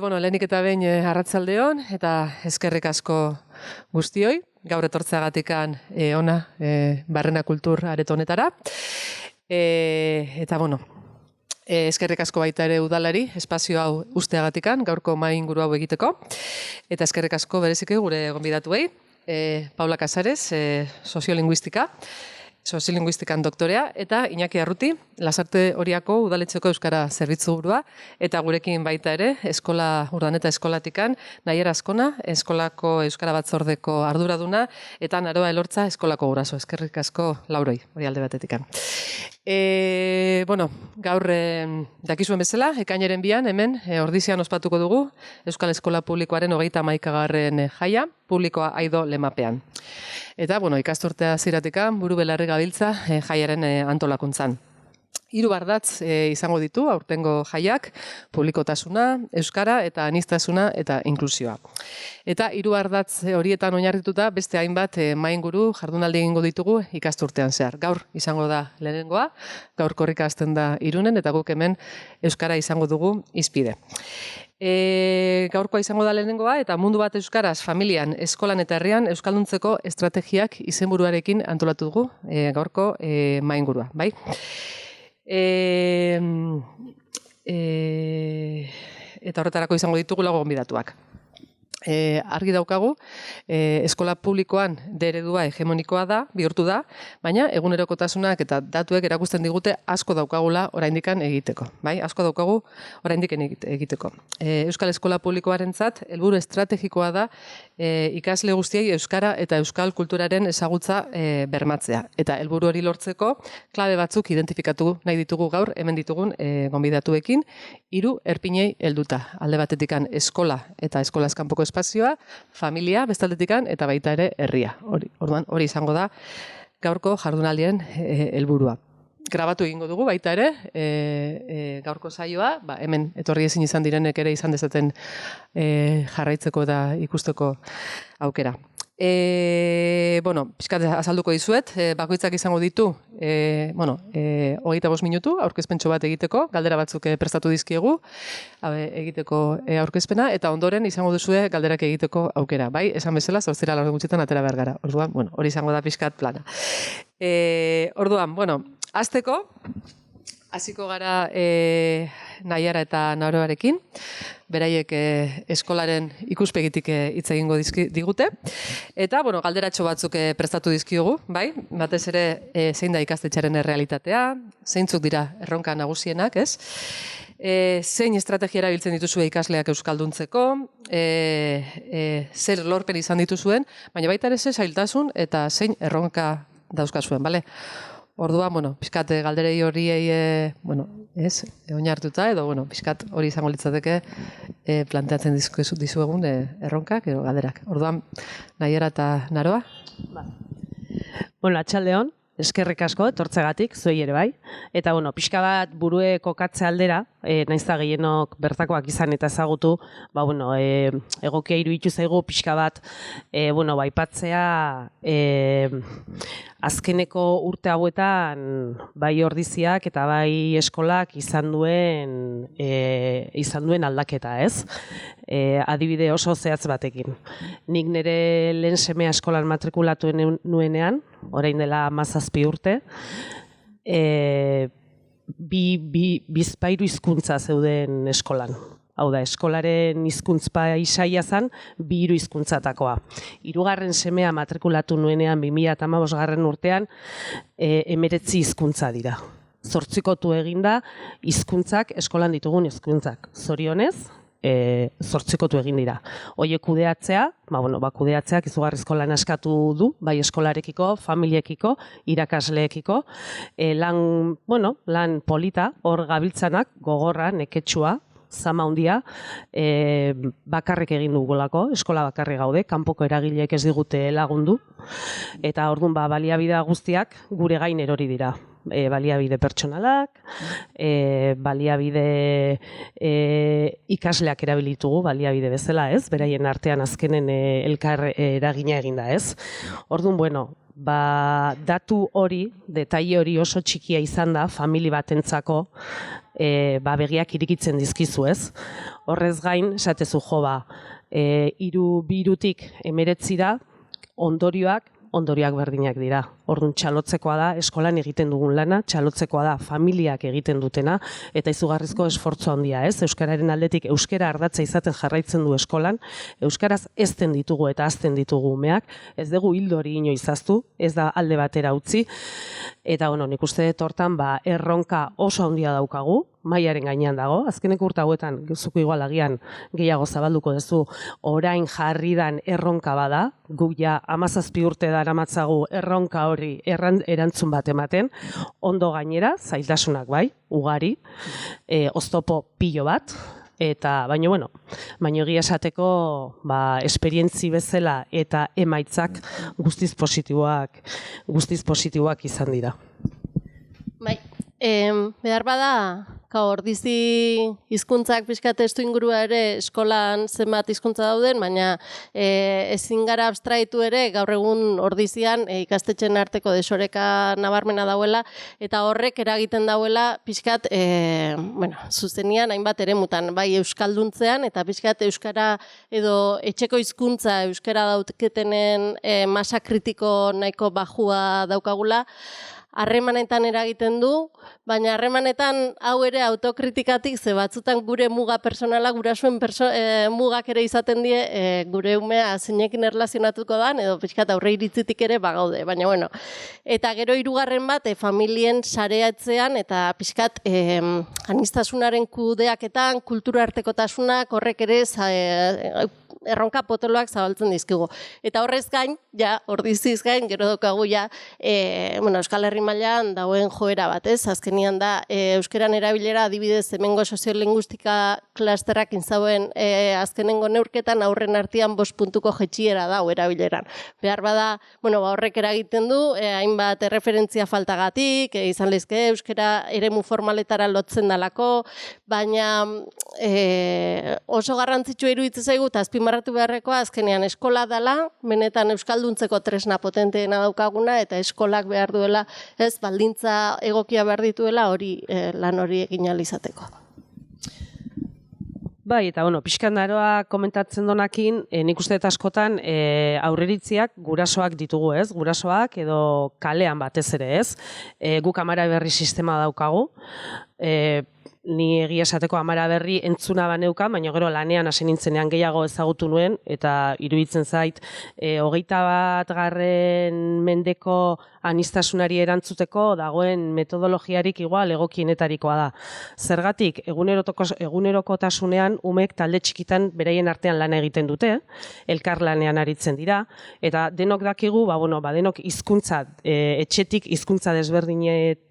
Lehenik eta behin arratsaldeon eta eskerrik asko guztioi, gaur etortzeagatikan ona Barrena Kultur areto honetara. Eta eskerrik asko baita ere udalari, espazio hau usteagatikan, gaurko mahai inguru hau egiteko. Eta eskerrik asko bereziki gure gonbidatuei, Paula Casares, soziolinguistikan doktorea, eta Iñaki Arruti, Lasarte Oriako udaletxeko euskara zerbitzu burua, eta gurekin baita ere, Urdaneta eskolatikan, Naiara Azkona, eskolako euskara batzordeko arduraduna, eta Naroa Elortza eskolako guraso. Eskerrik asko lauroi, hori alde batetikan. Gaur dakizuen bezala, ekainaren 2 hemen, Ordizian ospatuko dugu, Euskal Eskola Publikoaren 31. jaia, publikoa aido lemapean. Eta, ikasturtea ziratikan, buru belarri gabiltza jaiaren antolakuntzan. 3 ardatz izango ditu, aurtengo jaiak, publikotasuna, euskara eta aniztasuna eta inklusioa. Eta 3 ardatz horietan oinarrituta beste hainbat mahai inguru jardunaldi egingo ditugu ikasturtean zehar. Gaur izango da lehenengoa, gaur korrika hasten da Irunen eta guk hemen euskara izango dugu hizpide. Gaurkoa izango da lehenengoa eta mundu bat euskaraz, familian, eskolan eta herrian euskalduntzeko estrategiak izenburuarekin antolatu dugu gaurko mahai ingurua, bai? Eta horretarako izango ditugu lago gonbidatuak. Argi daukagu, eskola publikoan eredua hegemonikoa da, bihurtu da, baina egunerokotasunak eta datuek erakusten digute asko daukagula oraindikan egiteko. Bai, asko daukagu oraindiken egiteko. Euskal Eskola Publikoarentzat helburu estrategikoa da ikasle guztiei euskara eta euskal kulturaren ezagutza bermatzea. Eta helburu hori lortzeko klabe batzuk identifikatu nahi ditugu gaur hemen ditugun gonbidatuekin, 3 erpinei helduta. Alde batetikan eskola eta eskolaz kanpoko espazioa, familia, bestaldetikan, eta baita ere herria. Hori izango da gaurko jardunaldien helburua. Grabatu egingo dugu baita ere, gaurko saioa, hemen etorri ezin izan direnek ere izan dezaten jarraitzeko eta ikusteko aukera. Pixkat azalduko dizuet, bakoitzak izango ditu 25 minutu aurkezpentxo bat egiteko, galdera batzuk prestatu dizkiegu egiteko aurkezpena, eta ondoren izango duzue galderak egiteko aukera. Bai, esan bezala, 8 gutxitan atera behar gara. Orduan, hori izango da pixkat plana. Hasteko, hasiko gara Naiara eta Naroarekin, beraiek eskolaren ikuspegitik hitz egingo digute. Eta, galderatxo batzuk prestatu dizkiogu, bai? Batez ere, zein da ikastetxearen errealitatea, zeintzuk dira erronka nagusienak, ez? Zein estrategia erabiltzen dituzue ikasleak euskalduntzeko, zer lorpen izan dituzuen, baina baita ere ze zailtasun eta zein erronka dauzkazuen, bale? Orduan, pixkat galderei horiei, oinartuta edo, pixkat hori izango litzateke planteatzen dizuegun erronkak edo galderak. Orduan, Naiara eta Naroa? Atxaldeon, eskerrik asko, etortzegatik, zuei ere bai. Eta, pixka bat burue kokatze aldera, naiz da gehienok bertakoak izan eta ezagutu, egokia iruditu zaigu pixka bat, baipatzea, azkeneko urte hauetan bai Ordiziak eta bai eskolak izan duen aldaketa, ez? Adibide oso zehatz batekin. Nik nire lehen semea eskolan matrikulatu nuenean, orain dela 17 urte, bizpahiru hizkuntza zeuden eskolan. Hau da, eskolaren hizkuntz paisaia zen, 2 hizkuntzatakoa. 3. semea matrikulatu nuenean 2015 urtean 19 hizkuntza dira. 8 eginda hizkuntzak, eskolan ditugun hizkuntzak. Zorionez, 8 egin dira. Horiek kudeatzea, kudeatzeak izugarrizko lan askatu du, bai eskolarekiko, familiekiko, irakasleekiko, lan polita, hor gabiltzanak, gogorra, neketsua, zama handia, bakarrik egin dugulako, eskola bakarrik gaude, kanpoko eragileek ez digute lagundu, eta orduan baliabide guztiak gure gain erori dira. Baliabide pertsonalak, baliabide ikasleak erabilitugu, baliabide bezala, ez? Beraien artean azkenen elkar eragina eginda, ez? Orduan, datu hori, detaile hori oso txikia izan da, famili batentzako, begiak irikitzen dizkizu, ez? Horrez gain, esatezu jo, birutik 19 da, ondorioak berdinak dira. Orduan txalotzekoa da, eskolan egiten dugun lana, txalotzekoa da, familiak egiten dutena, eta izugarrizko esfortzu handia, ez? Euskararen aldetik, euskara ardatza izaten jarraitzen du eskolan, euskaraz ezten ditugu eta azten ditugu umeak, ez dugu hildori inoiz aztu, ez da alde batera utzi, eta nik uste dut hortan, erronka oso handia daukagu, mailaren gainean dago, azkeneko urte hauetan, zuko igual agian gehiago zabalduko duzu, orain jarridan erronka bada, guk ja 17 urte daramatzagu erronka hori erantzun bat ematen, ondo gainera, zailtasunak bai, ugari, oztopo pilo bat, baina egia esateko esperientzi bezala eta emaitzak guztiz positiboak izan dira. Bai, behar bada, ordizi hizkuntzak pixkat testu ingurua ere eskolan zenbat hizkuntza dauden, baina ezin gara abstraitu ere gaur egun ordizian ikastetxeen arteko desoreka nabarmena dauela, eta horrek eragiten dauela pixkat zuzenian hainbat eremutan, bai euskalduntzean, eta pixkat euskara edo etxeko hizkuntza euskara dauketenen masa kritiko nahiko bajua daukagula, harremanetan eragiten du, baina harremanetan hau ere autokritikatik, ze batzutan gure muga personala, gurasoen mugak ere izaten die, gure umea zeinekin erlazionatuko dan, edo pixkat aurre iritzitik ere bagaude, baina Eta gero hirugarren bat, familien sareatzean, eta pixkat aniztasunaren kudeaketan, kultura artekotasunak, horrek ere erronka potoloak zabaltzen dizkigu. Eta horrez gain, ordiziz gain, gero daukagu Euskal Herri mailan dagoen joera bat, ez? Azkenian da, euskeran erabilera adibidez hemengo soziolinguistika klasterrak intzauen azkenengo neurketan aurren artean 5 puntuko jetxiera da erabileran. Behar bada, horrek eragiten du, hainbat erreferentzia faltagatik, izan lezke euskera eremu formaletara lotzen dalako, baina oso garrantzitsua iruditzen zaigu, eta azpimarratu beharrekoa azkenean eskola dela, benetan euskalduntzeko tresna potenteena daukaguna, eta eskolak behar duela, ez, baldintza egokia behar dituela lan hori egin ahal izateko. Bai, eta pixkan daroa komentatzen donakin, nik uste eta askotan aurreritziak gurasoak ditugu, ez? Gurasoak edo kalean batez ere, ez? Guk Amara Berri sistema daukagu, ni egia esateko Amara Berri entzuna baneukan, baina gero lanean hasi nintzenean gehiago ezagutu nuen, eta iruditzen zait, 21. mendeko aniztasunari erantzuteko dagoen metodologiarik igual egokienetarikoa da. Zergatik, egunerokotasunean umek talde txikitan beraien artean lana egiten dute, elkar lanean aritzen dira, eta denok dakigu, denok hizkuntza etxetik hizkuntza desberdinak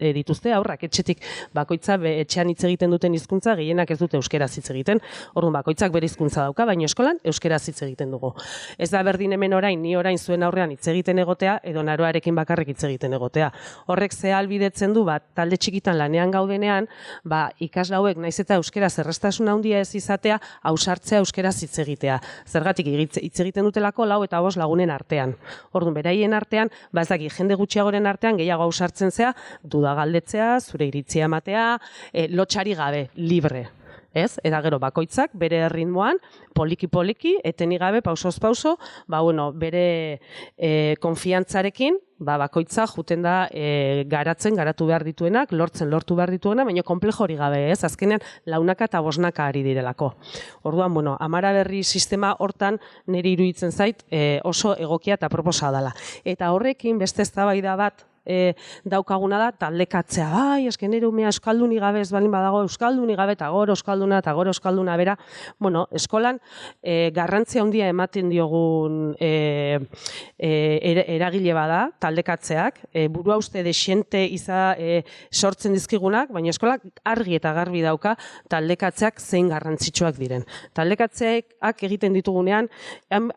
dituzte, aurrak etxetik bakoitza etxean hitz egiten duten hizkuntza gehienak ez dute euskeraz hitz egiten. Orduan bakoitzak bere hizkuntza dauka, baina eskolan euskeraz hitz egiten dugu. Ez da berdin hemen orain, ni orain zuen aurrean hitz egiten egotea, edo naroarekin bakarrik hitz egiten egotea. Horrek ze ahalbidetzen du, talde txikitan lanean gaudenean, ikaslauek naiz eta euskeraz erraztasun handia ez izatea, ausartzea euskeraz hitz egitea. Zergatik hitz egiten dutelako 4 eta 5 lagunen artean. Orduan beraien artean, ez daki jende gutxiagoren artean gehiago ausartzen zea, duda galdetzea, zure iritzia ematea, lotxari gabe, libre. Ez? Eta gero bakoitzak bere ritmoan, poliki-poliki, etenik gabe, pausoz pauso, bere konfiantzarekin, bakoitza juten da garatu behar dituenak, lortu behar dituena, baina komplejo hori gabe, ez? Azkenean, 4 eta 5 ari direlako. Orduan, Amara Berri sistema hortan niri iruditzen zait oso egokia eta proposa dela. Eta horrekin beste eztabaida bat daukaguna da, taldekatzea, esken nire umea euskalduni gabe, ez balin badago euskalduni gabe, eta goro euskalduna bera. Eskolan garrantzia handia ematen diogun eragile bada, taldekatzeak, burua uste desiente sortzen dizkigunak, baina eskolak argi eta garbi dauka taldekatzeak zein garrantzitsuak diren. Taldekatzeak egiten ditugunean,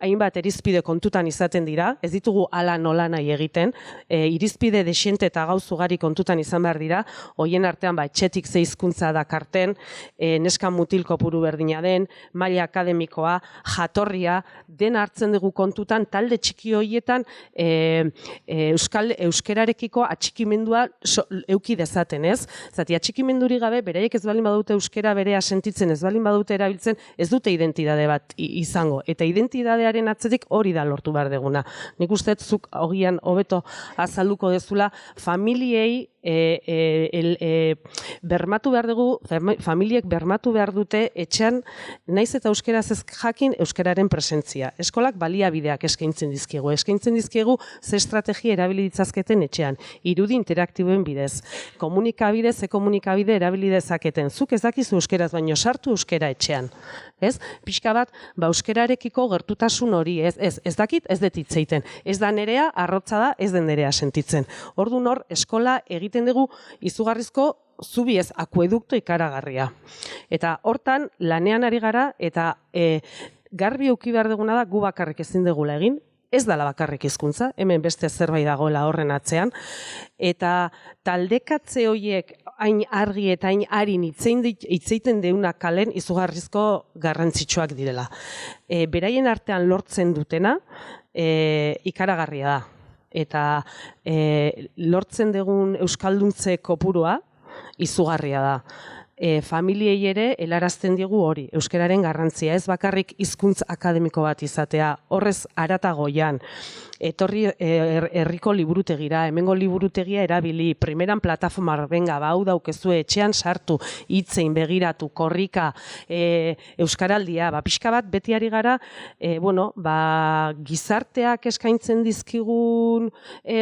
hainbat irizpide kontutan izaten dira, ez ditugu ala nola nahi egiten, irizpide baliabide desiente eta gauz ugari kontutan izan behar dira, hoien artean etxetik ze hizkuntza dakarten, neska mutil kopuru berdina den, maila akademikoa, jatorria, den hartzen dugu kontutan talde txiki horietan euskerarekiko atxikimendua euki dezaten, ez? Zati, atxikimenduri gabe, beraiek ez baldin badute euskera berea sentitzen, ez baldin badute erabiltzen, ez dute identitate bat izango. Eta identitatearen atzetik hori da lortu behar deguna. Nik uste zuk hogian hobeto azalduko dezula, familiei bermatu behar dugu, familiek bermatu behar dute etxean, naiz eta euskeraz ez jakin euskeraren presentzia. Eskolak baliabideak eskaintzen dizkiegu ze estrategia erabili ditzazketen etxean, irudi interaktiboen bidez, komunikabide, ze komunikabide erabili dezaketen. Zuk ez dakizu euskeraz, baino sartu euskera etxean. Ez? Pixka bat, euskerarekiko gertutasun hori, ez dakit, ez dut hitz egiten. Ez da nerea, arrotza da, ez den nerea sentitzen. Orduan hor, eskola egiten dugu izugarrizko zubi ez akuedukto ikaragarria. Eta hortan, lanean ari gara, eta garbi euki behar duguna da gu bakarrik ezin dugula egin, ez dala bakarrik hizkuntza, hemen beste zerbait dagoela horren atzean, eta taldekatze horiek hain argi eta hain harin hitzeiten deuna kalen izugarrizko garrantzitsuak direla. Beraien artean lortzen dutena ikaragarria da. Eta lortzen dugun euskalduntze kopurua izugarria da. Familiei ere helarazten diegu hori, euskararen garrantzia, ez bakarrik hizkuntz akademiko bat izatea, horrez haratagoian, etorri herriko liburutegira, hemengo liburutegia erabili, primeran plataforma benga, hau daukezue etxean sartu, hitzein begiratu, korrika, euskaraldia, pixka bat beti ari gara, gizarteak eskaintzen dizkigun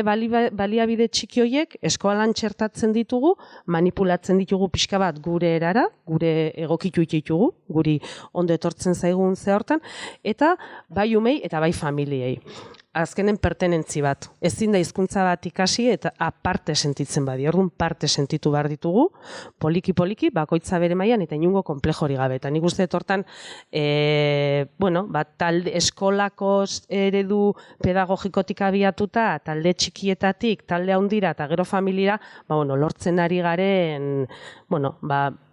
baliabide txiki horiek, eskolan txertatzen ditugu, manipulatzen ditugu pixka bat gure erara, gure egokitu ditugu, guri ondo etortzen zaigun ze hortan, eta bai umei eta bai familiei. Azkenen pertenentzi bat. Ezin da hizkuntza bat ikasi eta aparte sentitzen badi. Orduan parte sentitu behar ditugu, poliki-poliki, bakoitza bere mailan eta inungo konplejori gabe. Eta nik uste hortan, talde eskolako eredu pedagogikotik abiatuta, talde txikietatik, talde handira eta gero familira, lortzen ari garen,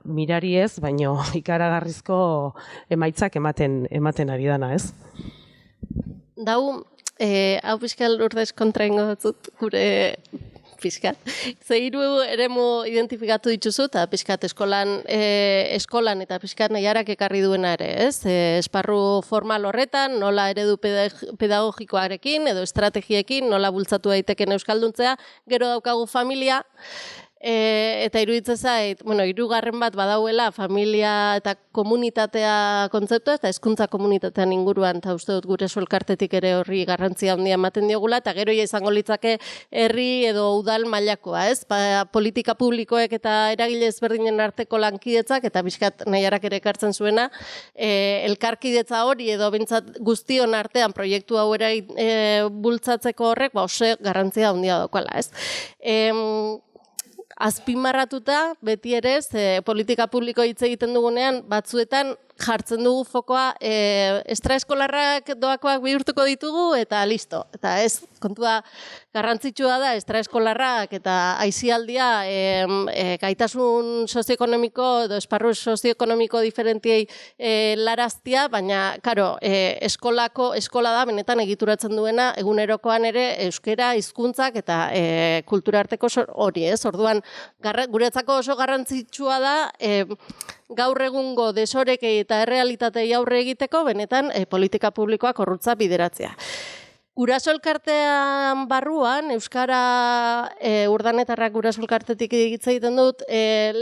mirari ez, baino ikaragarrizko emaitzak ematen ari dana, ez? Dau, hau pixkal urdez kontraingo dut gure pixkat. Ze hiru eremu identifikatu dituzu eta pixkat eskolan eta pixkat nahiarak ekarri duena ere, ez? Esparru formal horretan, nola eredu pedagogikoarekin edo estrategiekin, nola bultzatu daiteken euskalduntzea, gero daukagu familia, eta iruditzen zait, hirugarren bat badauela familia eta komunitatea kontzeptua eta hezkuntza komunitatean inguruan, eta uste dut gure solkartetik ere horri garrantzia handia ematen diogula, eta gero izango litzake herri edo udal mailakoa, ez? Politika publikoek eta eragile ezberdinen arteko lankidetzak, eta bizkat nahiarak ere ekartzen zuena, elkarkidetza hori edo bintzat guztion artean proiektu hau ere bultzatzeko horrek, oso garrantzia handia daukala, ez? Azpimarratuta, beti ere, politika publiko hitz egiten dugunean, batzuetan jartzen dugu fokoa extraeskolarrak doakoak bihurtuko ditugu eta listo. Eta ez, kontua garrantzitsua da extraeskolarrak eta aisialdia gaitasun sozioekonomiko edo esparru sozioekonomiko diferentiei laraztia, baina, karo, eskola da benetan egituratzen duena egunerokoan ere euskera, hizkuntzak eta kultura arteko hori, ez? Orduan, guretzako oso garrantzitsua da gaur egungo desorekei eta errealitatei aurre egiteko, benetan politika publikoak korrutza bideratzea. Guraso elkartean barruan, Euskara urdanetarrak guraso elkartetik hitz egiten dut,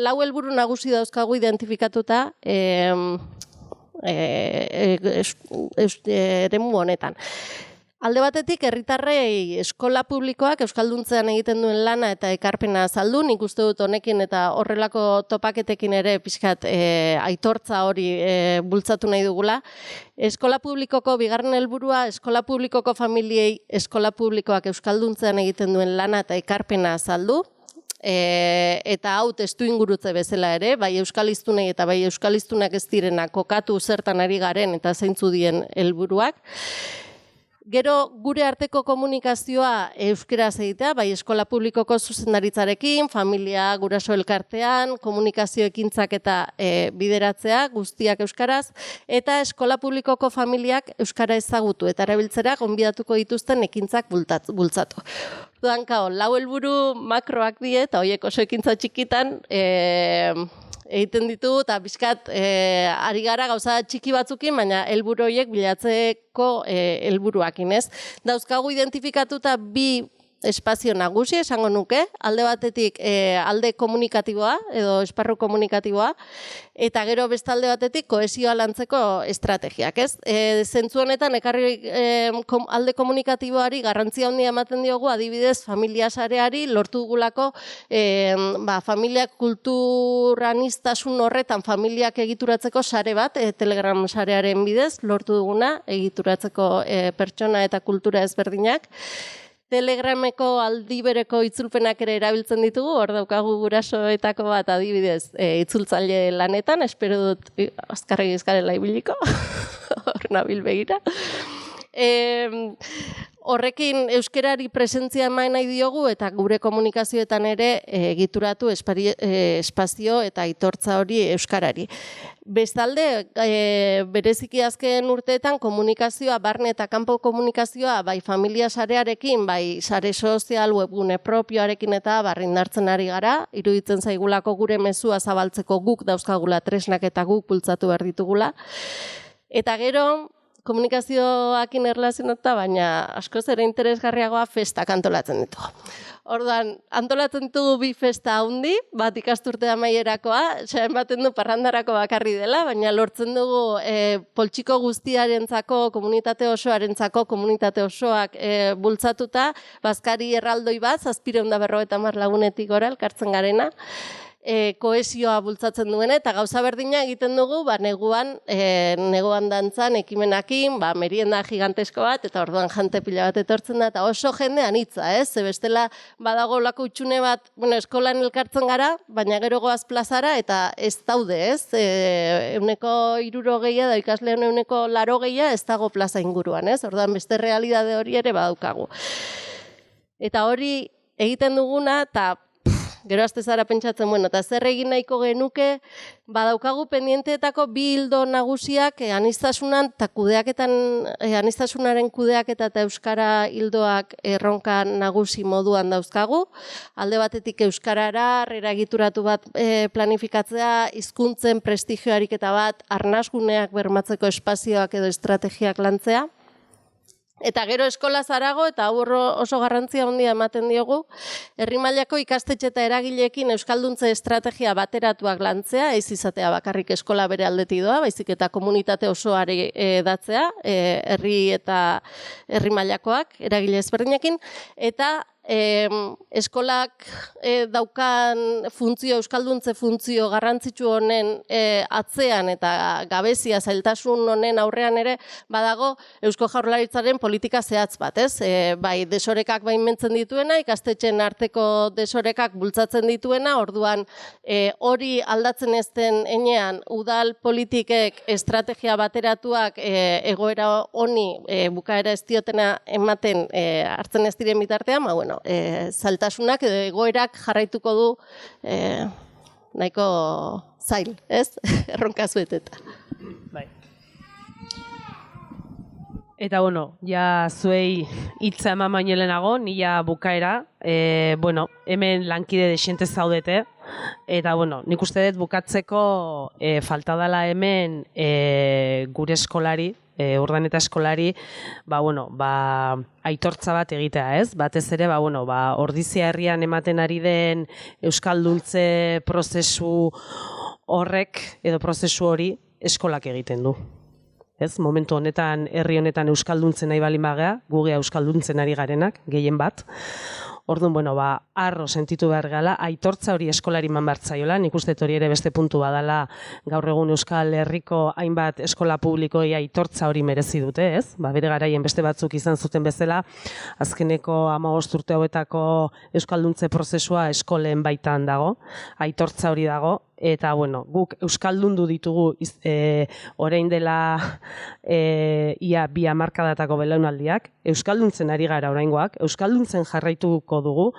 lau helburu nagusi dauzkagu identifikatuta eremu honetan. Alde batetik, herritarrei eskola publikoak euskalduntzean egiten duen lana eta ekarpena azaldu, nik uste dut honekin eta horrelako topaketekin ere pixkat aitortza hori bultzatu nahi dugula. Eskola publikoko bigarren helburua, eskola publikoko familiei eskola publikoak euskalduntzean egiten duen lana eta ekarpena azaldu. Eta hau testu ingurutze bezala ere, bai euskaliztunei eta bai euskaliztunak ez direnak kokatu zertan ari garen eta zeintzu dien helburuak. Gero gure arteko komunikazioa euskeraz egitea, bai eskola publikoko zuzendaritzarekin, familia guraso elkartean, komunikazio ekintzak eta bideratzea guztiak euskaraz, eta eskola publikoko familiak euskara ezagutu eta erabiltzera gonbidatuko dituzten ekintzak bultzatu. Orduan, lau helburu makroak die, eta horiek oso ekintza txikitan egiten ditu, eta bizkat ari gara gauza txiki batzukin, baina helburu horiek bilatzeko helburuakin, ez? Dauzkagu identifikatuta bi espazio nagusi, esango nuke, alde batetik alde komunikatiboa, edo esparru komunikatiboa, eta gero beste alde batetik kohesioa lantzeko estrategiak, ez? Zentzu honetan, ekarri alde komunikatiboari garrantzia handia ematen diogu, adibidez, familia sareari lortu dugulako familiak kulturanistasun horretan familiak egituratzeko sare bat, Telegram sarearen bidez, lortu duguna egituratzeko pertsona eta kultura ezberdinak. Telegrameko aldibereko itzulpenak ere erabiltzen ditugu, hor daukagu gurasoetako bat adibidez itzultzaile lanetan, espero dut azkarregi ezkarela ibiliko, hor nabil begira. Horrekin euskerari presentzia eman nahi diogu eta gure komunikazioetan ere egituratu espazio eta aitortza hori euskarari. Bestalde, bereziki azken urteetan komunikazioa, barne eta kanpo komunikazioa, bai familia sarearekin, bai sare sozial, webgune propioarekin eta barrindartzen ari gara, iruditzen zaigulako gure mezua zabaltzeko guk dauzkagula tresnak eta guk bultzatu behar ditugula. Eta gero, komunikazioakin erlazionatuta, baina askoz ere interesgarriagoa festak antolatzen ditugu. Orduan, antolatzen ditugu bi festa handi, bat ikasturte amaierakoa, ematen du parrandarako bakarri dela, baina lortzen dugu poltsiko guztiarentzako, komunitate osoarentzako, komunitate osoak bultzatuta, bazkari erraldoi bat, 750 lagunetik gora elkartzen garena, kohesioa bultzatzen duene, eta gauza berdina egiten dugu, neguan dantzan ekimenakin, merienda gigantesko bat, eta orduan jante pila bat etortzen da, eta oso jende anitza, ez? Bestela badago lako utxune bat, eskolan elkartzen gara, baina gero goaz plazara, eta ez daude, ez? 60 da ikasleen 80 ez dago plaza inguruan, ez? Orduan beste realidade hori ere badaukagu. Eta hori egiten duguna, eta gero azte zara pentsatzen, eta zer egin nahiko genuke, badaukagu pendienteetako bi hildo nagusiak aniztasunan eta anistasunaren kudeaketa eta euskara hildoak erronka nagusi moduan dauzkagu. Alde batetik euskarara, eragituratu bat planifikatzea, hizkuntzen prestigioarik eta bat, arnasguneak bermatzeko espazioak edo estrategiak lantzea. Eta gero eskola zarago, eta oso garrantzia handia ematen diogu, herri mailako ikastetxe eta eragileekin euskalduntze estrategia bateratuak lantzea, ez izatea bakarrik eskola bere aldetik doa, baizik eta komunitate osoari datzea, herri eta herri mailakoak, eragile ezberdinekin, eta eskolak daukan funtzio, euskalduntze funtzio garrantzitsu honen atzean eta gabezia zailtasun honen aurrean ere badago Eusko Jaurlaritzaren politika zehatz bat, ez? Bai, desorekak baimentzen dituena, ikastetxeen arteko desorekak bultzatzen dituena, orduan hori aldatzen ez den enean udal politikek estrategia bateratuak egoera honi bukaera ez diotena ematen hartzen ez diren bitartean, zailtasunak edo egoerak jarraituko du nahiko zail, ez? Erronka zueteta. Bai. Eta, ja zuei hitza eman baino lehenago, nila bukaera, hemen lankide desiente zaudete, eta, nik uste dut bukatzeko falta dela hemen gure eskolari, Urdaneta eskolari, aitortza bat egitea, ez? Batez ere, Ordizia herrian ematen ari den euskalduntze prozesu horrek, edo prozesu hori, eskolak egiten du. Ez? Momentu honetan, herri honetan euskalduntzen nahi balin bagea, gugea euskalduntzen ari garenak, gehien bat. Orduan, arro sentitu behar gala, aitortza hori eskolari eman bertzaiola, nik uste hori ere beste puntu badala gaur egun Euskal Herriko hainbat eskola publikoi aitortza hori merezi dute, ez? Bere garaien beste batzuk izan zuten bezala, azkeneko 15 urte hauetako euskalduntze prozesua eskolen baitan dago, aitortza hori dago, eta bueno, guk euskaldundu ditugu orain dela ia 2 hamarkadatako belaunaldiak, euskalduntzen ari gara oraingoak, euskalduntzen jarraituko dugu,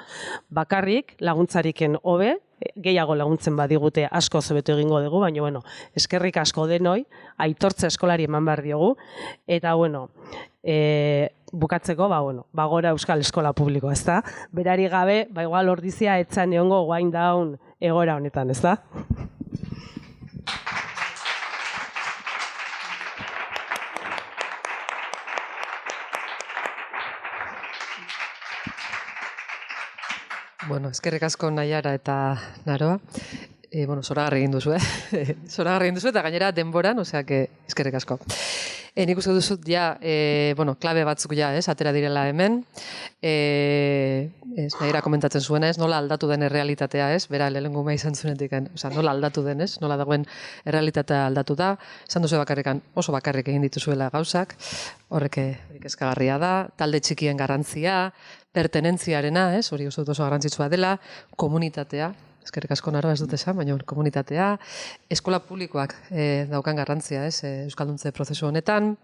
bakarrik laguntzariken hobe, gehiago laguntzen badigute asko hobeto egingo dugu, baina bueno, eskerrik asko denoi, aitortza eskolari eman behar diogu, eta bueno, bukatzeko, bagora euskal eskola publikoa, ez da? Berari gabe, igual ordizia etzan egongo wind down egoera honetan, ez da? Bueno, eskerrik asko Naiara eta Naroa. Zoragarri egin duzu, Zoragarri egin duzu eta gainera denboran, osea que eskerrik asko. Nik uste duzut klabe batzuk atera direla hemen. Naiara komentatzen zuena, nola aldatu den errealitatea, bera lehenengo izan zuenetik, nola aldatu den, nola dagoen errealitatea aldatu da. Esan duzu bakarrikan, oso bakarrik egin dituzuela gauzak, horrek eskagarria da, talde txikien garrantzia, pertenentziarena, hori uste dut oso garrantzitsua dela, komunitatea, eskerrik asko Naroa ez dut esan, baina komunitatea, eskola publikoak daukan garrantzia, euskalduntze prozesu honetan,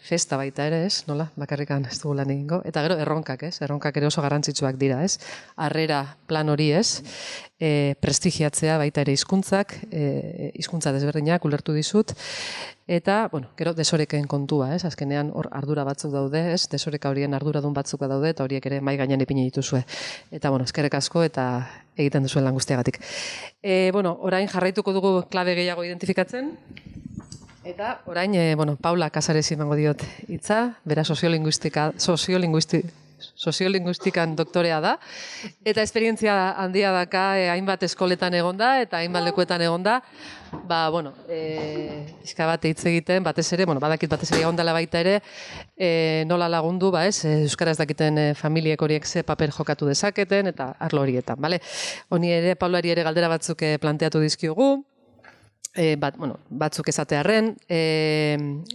festa baita ere, nola, bakarrikan ez dugu lan egingo, eta gero erronkak, erronkak ere oso garrantzitsuak dira, harrera plan hori, prestigiatzea baita ere hizkuntzak, hizkuntza desberdinak ulertu dizut, eta, gero desoreken kontua, azkenean hor ardura batzuk daude, desoreka horien arduradun batzuk daude, eta horiek ere mai gainean ipini dituzue. Eta, eskerrik asko eta egiten duzuen lan guztiagatik. Orain jarraituko dugu klabe gehiago identifikatzen, eta orain, Paula Casares emango diot hitza, bera soziolinguistikan doktorea da, eta esperientzia handia daka hainbat eskoletan egonda, eta hainbat lekuetan egonda, pixka bat hitz egiten, batez ere, badakit batez ere egondala baita ere, nola lagundu, euskaraz dakiten familiek horiek ze paper jokatu dezaketen, eta arlo horietan, bale? Honi ere, Paulari ere galdera batzuk planteatu dizkiogu, batzuk esatearren,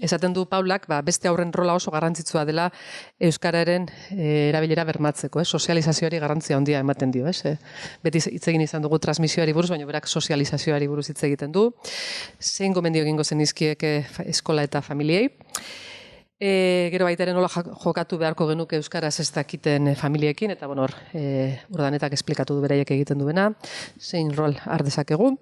esaten du Paulak, beste aurren rola oso garrantzitsua dela euskararen erabilera bermatzeko, sozializazioari garrantzia handia ematen dio, beti hitz egin izan dugu transmisioari buruz, baina berak sozializazioari buruz hitz egiten du, zein gomendio egingo zenizkiek eskola eta familiei. Gero baita ere nola jokatu beharko genuke euskaraz ez dakiten familiekin, eta urdanetak esplikatu du beraiek egiten duena, zein rol har dezakegu.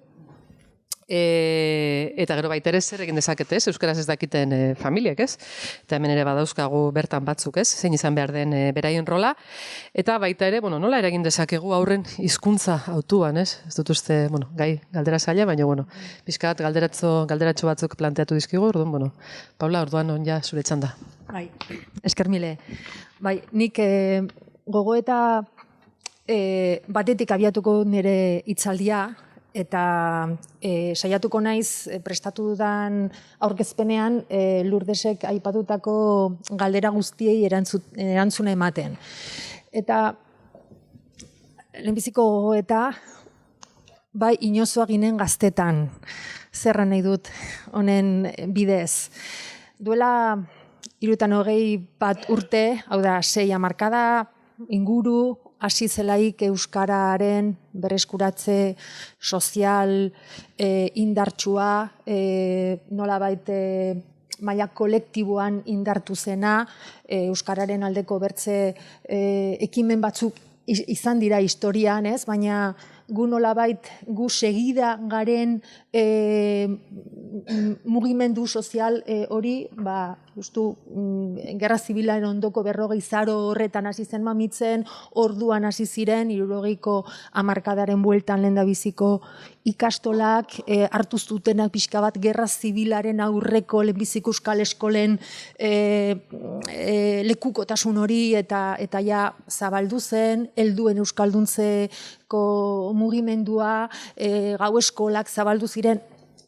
Eta gero baita ere zer egin dezakete, euskaraz ez dakiten familiek, eta hemen ere badauzkagu bertan batzuk, zein izan behar den beraien rola, eta baita ere, nola eragin dezakegu aurren hizkuntza hautuan, ez dut uste, gai galdera zaila, baina, pixkat galderatxo batzuk planteatu dizkigu, orduan, Paula, orduan onja zure txanda. Bai, esker mile. Bai, nik gogoeta batetik abiatuko nire hitzaldia, eta saiatuko naiz prestatu dudan aurkezpenean Lurdesek aipatutako galdera guztiei erantzuna ematen. Eta lehenbiziko gogoeta, bai inozoa ginen gaztetan, zerra nahi dut honen bidez. Duela 71 urte, hau da 6 hamarkada inguru, hasi zelaik euskararen berreskuratze sozial indartsua, nolabait maila kolektiboan indartu zena, euskararen aldeko bertze ekimen batzuk izan dira historian, baina gu nolabait gu segida garen mugimendu sozial hori, justu Gerra Zibilaren ondoko 40 zaro horretan hasi zen mamitzen, orduan hasi ziren 70ko hamarkadaren bueltan lehendabiziko ikastolak hartu zutenak pixka bat Gerra Zibilaren aurreko lehenbiziko euskal eskolen lekukotasun hori eta ja zabaldu zen, helduen euskalduntzeko mugimendua, gau eskolak zabaldu ziren.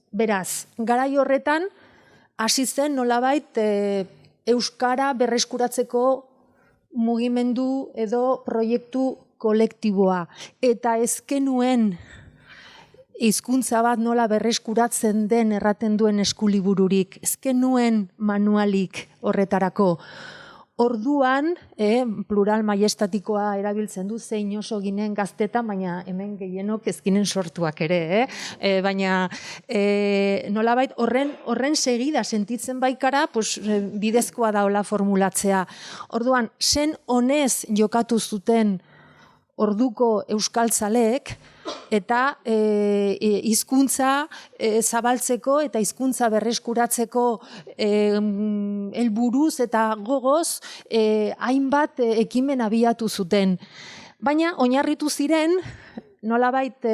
Beraz, garai horretan hasi zen nolabait euskara berreskuratzeko mugimendu edo proiektu kolektiboa. Eta ezkenuen hizkuntza bat nola berreskuratzen den erraten duen eskulibururik, ezkenuen manualik horretarako. orduan, plural maiestatikoa erabiltzen du, zein oso ginen gaztetan, baina hemen gehienok ezkinen sortuak ere, baina nolabait horren segida sentitzen baikara, bidezkoa daola formulatzea. Orduan, zen honez jokatu zuten orduko euskaltzaleek, eta hizkuntza zabaltzeko eta hizkuntza berreskuratzeko helburuz eta gogoz hainbat ekimen abiatu zuten. Baina oinarritu ziren nolabait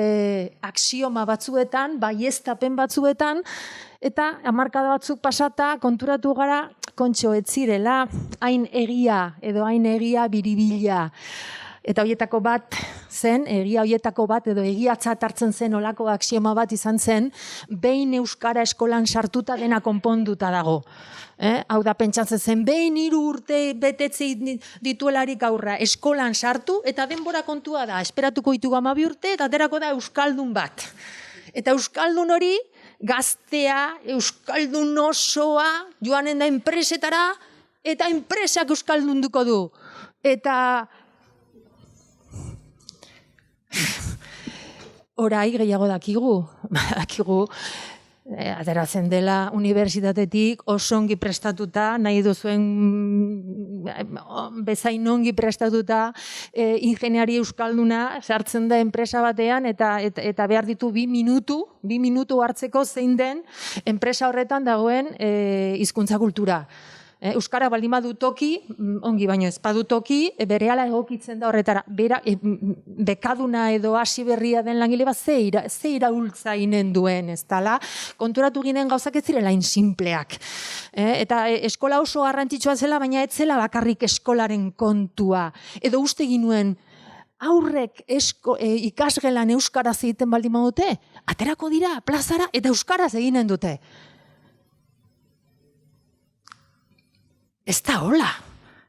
axioma batzuetan, baieztapen batzuetan, eta hamarkada batzuk pasata konturatu gara kontxo ez zirela hain egia edo hain egia biribila. Eta horietako bat zen, egia horietako bat edo egiatzat hartzen zen olako axioma bat izan zen, behin euskara eskolan sartuta dena konponduta dago. Hau da pentsatzen zen, behin 3 urte betetzi dituelarik aurra eskolan sartu, eta denbora kontua da, esperatuko ditugu 12 urte, eta aterako da euskaldun bat. Eta euskaldun hori, gaztea, euskaldun osoa, joanen da enpresetara, eta enpresak euskaldunduko du. Eta orai gehiago dakigu, ateratzen dela unibertsitatetik oso ongi prestatuta, nahi duzuen bezain ongi prestatuta, ingeniari euskalduna sartzen da enpresa batean eta behar ditu 2 minutu hartzeko zein den enpresa horretan dagoen hizkuntza kultura. Euskara baldin badu toki, ongi baino ez badu toki, berehala egokitzen da horretara. Bekaduna edo hasi berria den langile bat ze iraultza inen duen, ez dala? Konturatu ginen gauzak ez zirela insimpleak. Eta eskola oso garrantzitsua zela, baina ez zela bakarrik eskolaren kontua. Edo uste ginuen, aurrek ikasgelan euskaraz egiten baldin badute, aterako dira plazara eta euskaraz eginen dute. Ez da hola.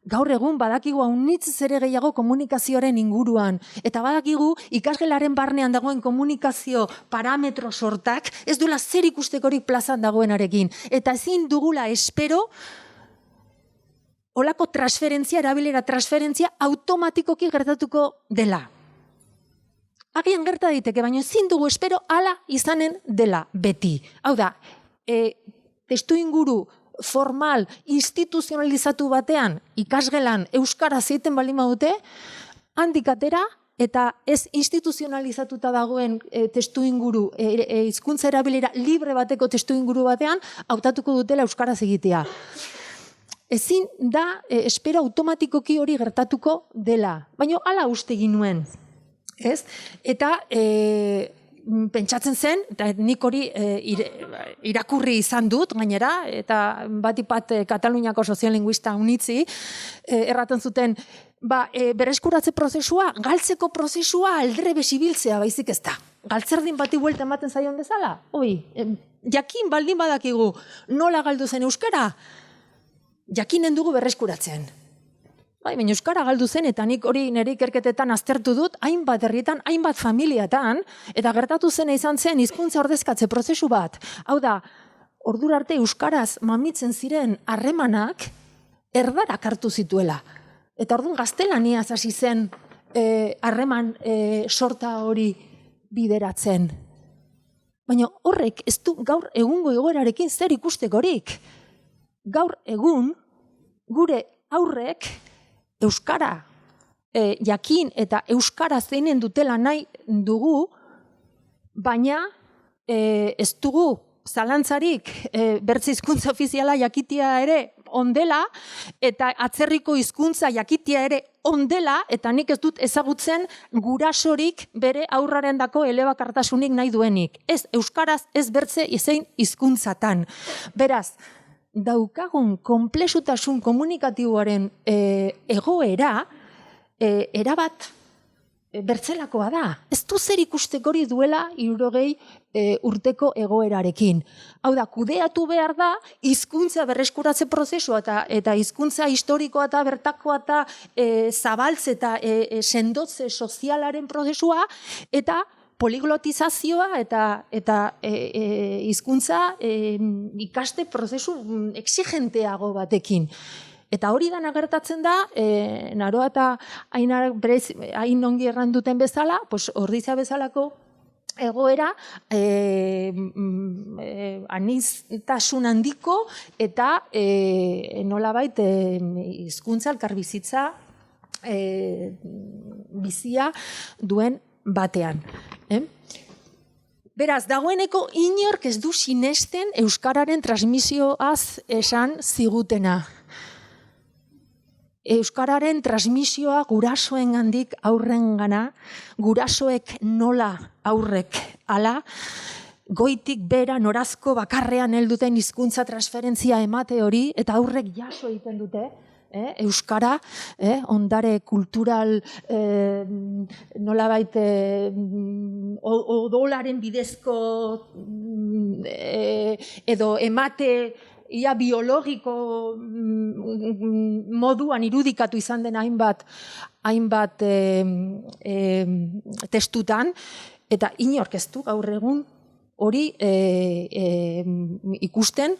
Gaur egun badakigu haunitz ere gehiago komunikazioaren inguruan. Eta badakigu ikasgelaren barnean dagoen komunikazio parametro sortak ez duela zer ikustekorik plazan dagoenarekin. Eta ezin dugula espero holako erabilera transferentzia automatikoki gertatuko dela. Agian gerta daiteke, baina ezin dugu espero hala izanen dela beti. Hau da, testu inguru formal, instituzionalizatu batean, ikasgelan euskaraz egiten baldin badute, handik atera eta ez instituzionalizatuta dagoen testu inguru, hizkuntza erabilera libre bateko testu inguru batean, hautatuko dutela euskaraz egitea. Ezin da, espero automatikoki hori gertatuko dela, baina hala uste ginuen. Eta pentsatzen zen, eta nik hori irakurri izan dut, gainera, eta batipat Kataluniako soziolinguista unitzi, erraten zuten, berreskuratze prozesua, galtzeko prozesua aldre besibiltzea baizik ez da. Galtzerdin bati buelta ematen zaion bezala? Jakin baldin badakigu nola galdu zen euskara, jakinen dugu berreskuratzen. Baina euskara galdu zen, eta nik hori nire ikerketetan aztertu dut, hainbat herrietan, hainbat familiatan, eta gertatu zena izan zen hizkuntza ordezkatze prozesu bat. Hau da, ordura arte euskaraz mamitzen ziren harremanak erdarak hartu zituela. Eta orduan gaztelaniaz hasi zen harreman sorta hori bideratzen. Baina horrek ez du gaur egungo egoerarekin zer ikustekorik. Gaur egun gure aurrek euskara jakin eta euskara zeinen dutela nahi dugu, baina ez dugu zalantzarik bertze hizkuntza ofiziala jakitea ere ondela, eta atzerriko hizkuntza jakitea ere ondela, eta nik ez dut ezagutzen gurasorik bere aurrarendako elebakartasunik nahi duenik. Ez euskaraz, ez bertze zein hizkuntzatan. Beraz, daukagun konplexutasun komunikatiboaren egoera erabat bertzelakoa da. Ez du zer ikusteko hori duela 60 urteko egoerarekin. Hau da, kudeatu behar da hizkuntza berreskuratze prozesua eta hizkuntza historikoa eta bertakoa eta zabaltze eta sendotze sozialaren prozesua eta poliglotizazioa eta hizkuntza ikaste prozesu exigenteago batekin. Eta hori dana gertatzen da, Naroa eta hain ongi erranduten bezala, Ordizia bezalako egoera aniztasun handiko eta nolabait hizkuntza elkarbizitza bizia duen batean. Beraz, dagoeneko inork ez du sinesten euskararen transmisioaz esan zigutena. Euskararen transmisioa gurasoengandik aurrengana, gurasoek nola aurrek hala, goitik bera norazko bakarrean helduten hizkuntza transferentzia emate hori, eta aurrek jaso egiten dute, euskara, ondare kultural nolabait odolaren bidezko edo emate ia biologiko moduan irudikatu izan den hainbat testutan, eta inork ez du gaur egun hori ikusten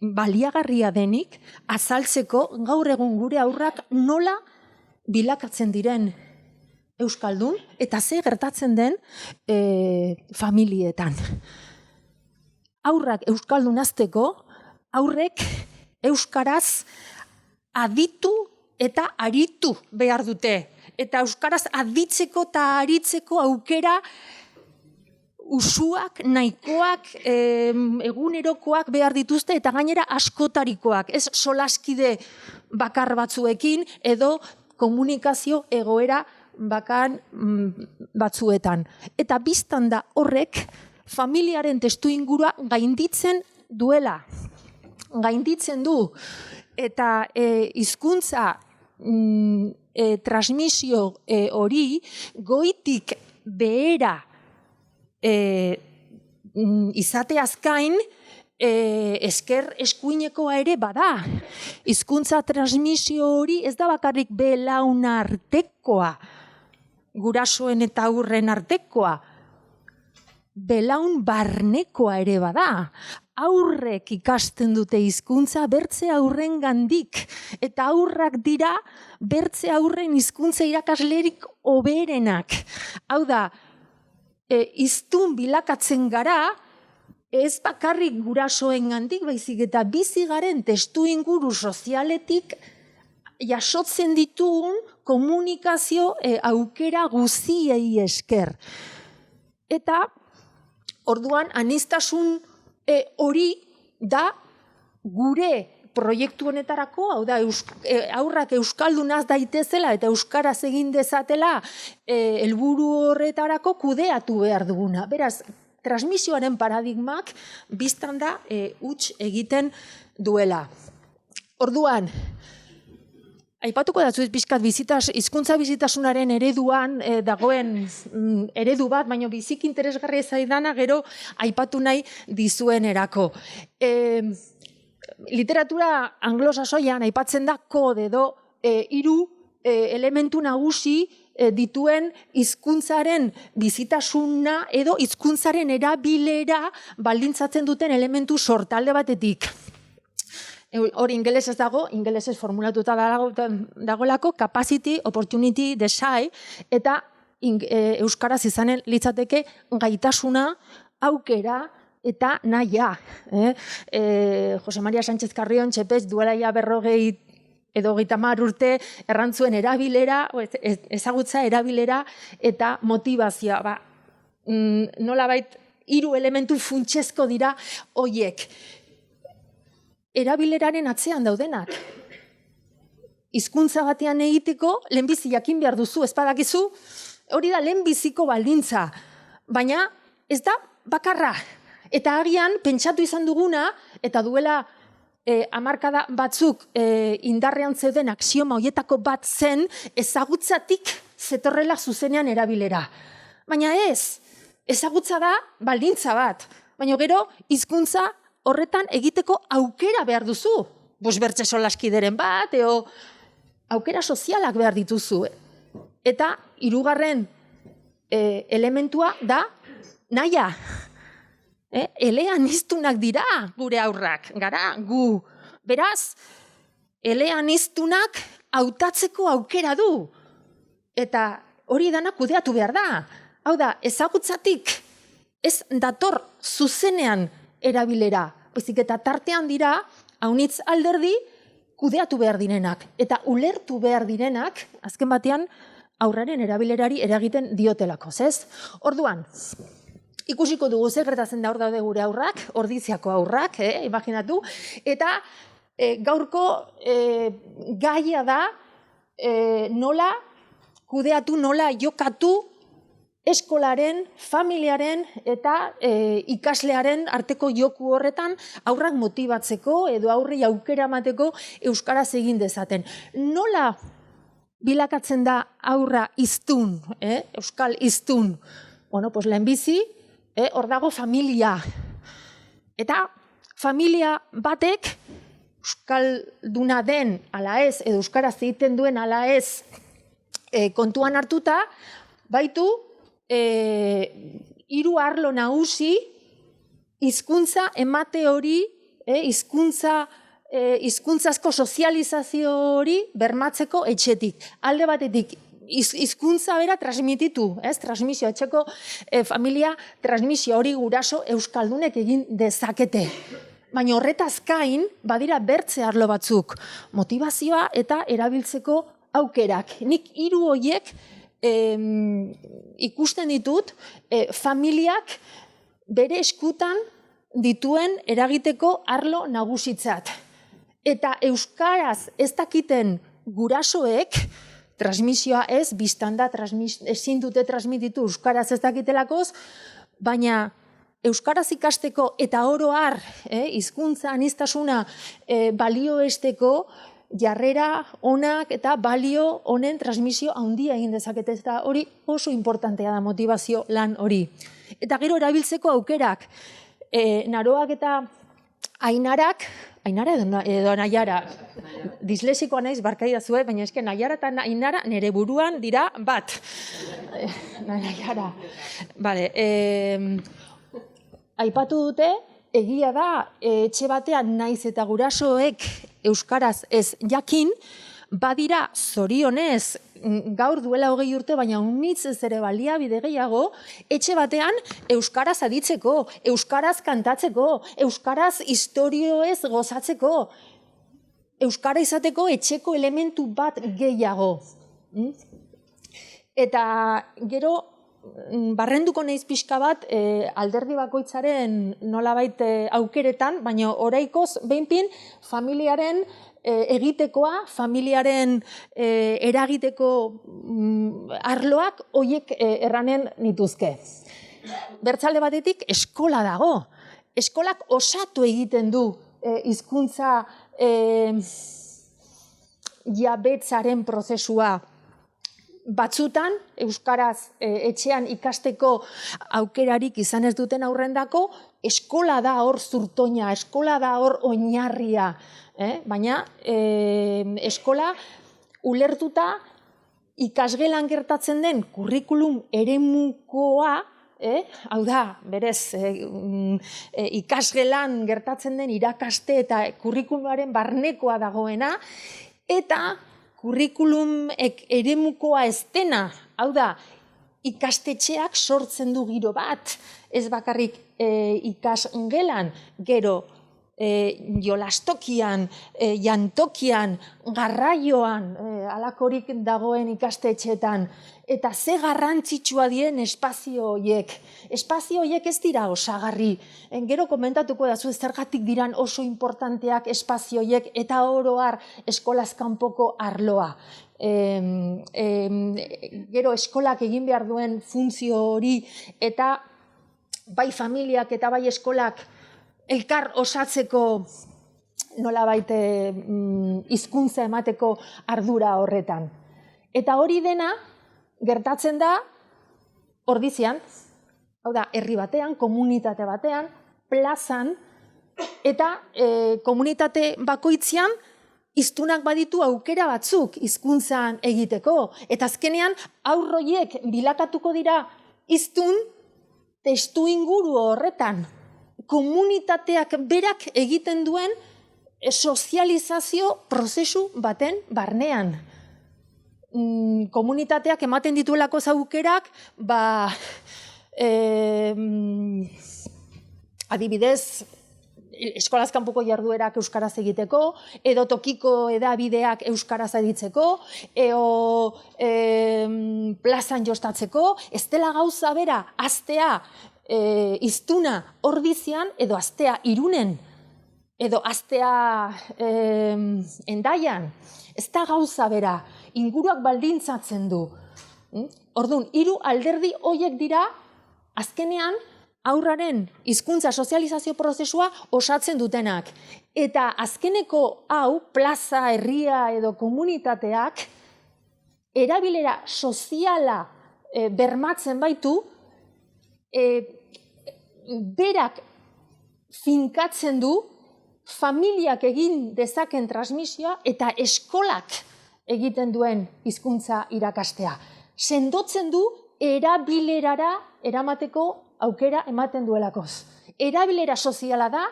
baliagarria denik azaltzeko gaur egun gure aurrak nola bilakatzen diren euskaldun eta ze gertatzen den familietan. Aurrak euskaldun azteko, aurrek euskaraz aditu eta aritu behar dute. Eta euskaraz aditzeko eta aritzeko aukera usuak, nahikoak, egunerokoak behar dituzte eta gainera askotarikoak. Ez solaskide bakar batzuekin edo komunikazio egoera bakan batzuetan. Eta biztan da horrek familiaren testuingurua gainditzen duela. Gainditzen du. Eta hizkuntza transmisio hori goitik behera izateaz gain esker eskuinekoa ere bada. Hizkuntza transmisio hori ez da bakarrik belaun artekoa, gurasoen eta aurren artekoa, belaun barnekoa ere bada. Aurrek ikasten dute hizkuntza bertze aurrengandik, eta aurrak dira bertze aurren hizkuntza irakaslerik hoberenak. Hau da, hiztun bilakatzen gara, ez bakarrik gurasoengandik, baizik eta bizi garen testuinguru sozialetik jasotzen ditugun komunikazio aukera guziei esker. Eta orduan aniztasun hori da gure proiektu honetarako, hau da, aurrak euskaldunaz daitezela eta euskaraz egin dezatela helburu horretarako kudeatu behar duguna. Beraz, transmisioaren paradigmak biztan da huts egiten duela. Orduan, aipatuko datzuet pixkat hizkuntza bizitasunaren ereduan dagoen eredu bat, baina biziki interesgarria zaidana gero aipatu nahi dizuenerako. Literatura anglosaxoian aipatzen da kode edo 3 elementu nagusi dituen hizkuntzaren bizitasuna edo hizkuntzaren erabilera baldintzatzen duten elementu sortalde batetik. Hori ingelesez dago, ingelesez formulatuta dagoelako capacity, opportunity, desire, eta euskaraz izanen litzateke gaitasuna, aukera, eta nahia. Jose Maria Sánchez Carrion txepez duela ja 40 edo 30 urte errantzuen erabilera, ezagutza erabilera eta motivazioa. Nolabait 3 elementu funtsezko dira hoiek. Erabileraren atzean daudenak. Hizkuntza batean egiteko lehenbizi jakin behar duzu, ez badakizu, hori da lehenbiziko baldintza. Baina ez da bakarra. Eta agian pentsatu izan duguna, eta duela hamarkada batzuk indarrean zeuden axioma horietako bat zen, ezagutzatik zetorrela zuzenean erabilera. Baina ez, ezagutza da baldintza bat. Baina gero hizkuntza horretan egiteko aukera behar duzu. Bertze solaskideren bat, edo aukera sozialak behar dituzu. Eta 3. Elementua da nahia. Eleaniztunak dira gure aurrak, gara gu. Beraz, eleaniztunak hautatzeko aukera du. Eta hori dana kudeatu behar da. Hau da, ezagutzatik ez dator zuzenean erabilera. Baizik eta tartean dira, haunitz alderdi, kudeatu behar direnak. Eta ulertu behar direnak, azken batean, aurraren erabilerari eragiten diotelako, ez? Orduan, ikusiko dugu zer gertatzen da hor daude gure aurrak, ordiziako aurrak, imaginatu, eta gaurko gaia da nola kudeatu, nola jokatu eskolaren, familiaren eta ikaslearen arteko joku horretan aurrak motibatzeko edo aurrei aukera emateko euskaraz egin dezaten. Nola bilakatzen da aurra hiztun, euskal hiztun? Bueno, pues lehenbizi, hor dago familia. Eta familia batek euskalduna den ala ez, edo euskaraz egiten duen ala ez, kontuan hartuta, baitu, hiru arlo nagusi hizkuntza emate hori, hizkuntzazko sozializazio hori bermatzeko etxetik. Alde batetik, hizkuntza bera transmititu, transmisio, etxeko familia transmisio hori guraso euskaldunek egin dezakete. Baina horretaz gain, badira bertze arlo batzuk, motivazioa eta erabiltzeko aukerak. Nik hiru horiek ikusten ditut familiak bere eskutan dituen eragiteko arlo nagusitzat. Eta euskaraz ez dakiten gurasoek, transmisioa ez, biztanda ezin dute transmititu euskaraz ez dakitelakoz, baina euskaraz ikasteko eta oro har, hizkuntza aniztasuna balioesteko jarrera onak eta balio honen transmisio handia egin dezakete, eta hori oso importantea da motivazio lan hori. Eta gero erabiltzeko aukerak, Naroak eta Ainarak, Ainara edo Naiara, dislexikoa naiz barkaidazue, baina eske Naiara eta Ainara nire buruan dira bat. Naiara. Vale, aipatu dute, egia da, etxe batean naiz eta gurasoek euskaraz ez jakin, badira zorionez, gaur duela 20 urte, baina unitz ez ere baliabide gehiago, etxe batean euskaraz aditzeko, euskaraz kantatzeko, euskaraz istorioez gozatzeko, euskara izateko etxeko elementu bat gehiago. Eta gero, barrenduko naiz pixka bat alderdi bakoitzaren nolabait aukeretan, baina oraikoz behinpin familiaren egitekoa, familiaren eragiteko arloak horiek erranen nituzke. Bertzalde batetik eskola dago. Eskolak osatu egiten du hizkuntza jabetzaren prozesua. Batzutan, euskaraz etxean ikasteko aukerarik izan ez duten aurrendako, eskola da hor zurtoina, eskola da hor oinarria. Baina eskola ulertuta ikasgelan gertatzen den kurrikulum eremukoa, hau da, berez, ikasgelan gertatzen den irakaste eta kurrikulumaren barnekoa dagoena, eta kurrikulum eremukoa ez dena, hau da, ikastetxeak sortzen du giro bat, ez bakarrik ikasgelan, gero jolastokian, jantokian, garraioan, halakorik dagoen ikastetxeetan, eta ze garrantzitsua dien espazio horiek. Espazio horiek ez dira osagarri. Gero komentatuko da zu zergatik diran oso importanteak espazio horiek eta oro har eskolaz kanpoko arloa. Gero eskolak egin behar duen funtzio hori eta bai familiak eta bai eskolak elkar osatzeko nolabait hizkuntza emateko ardura horretan. Eta hori dena gertatzen da ordizian, hau da, herri batean, komunitate batean, plazan, eta komunitate bakoitzean hiztunak baditu aukera batzuk hizkuntzan egiteko. Eta azkenean aurroiek bilakatuko dira hiztun testu inguru horretan. Komunitateak berak egiten duen sozializazio prozesu baten barnean. Komunitateak ematen dituelako aukerak, adibidez, eskolaz kanpoko jarduerak euskaraz egiteko, edo tokiko hedabideak euskaraz aditzeko, edo plazan jostatzeko, ez dela gauza bera, astea hiztuna Ordizian, edo astea Irunen, edo astea Hendaian, ez da gauza bera, inguruak baldintzatzen du. Orduan, 3 alderdi horiek dira, azkenean, haurraren hizkuntza sozializazio prozesua osatzen dutenak. Eta azkeneko hau, plaza, herria edo komunitateak, erabilera soziala bermatzen baitu, berak finkatzen du, familiak egin dezaken transmisioa eta eskolak egiten duen hizkuntza irakastea. Sendotzen du erabilerara eramateko aukera ematen duelakoz. Erabilera soziala da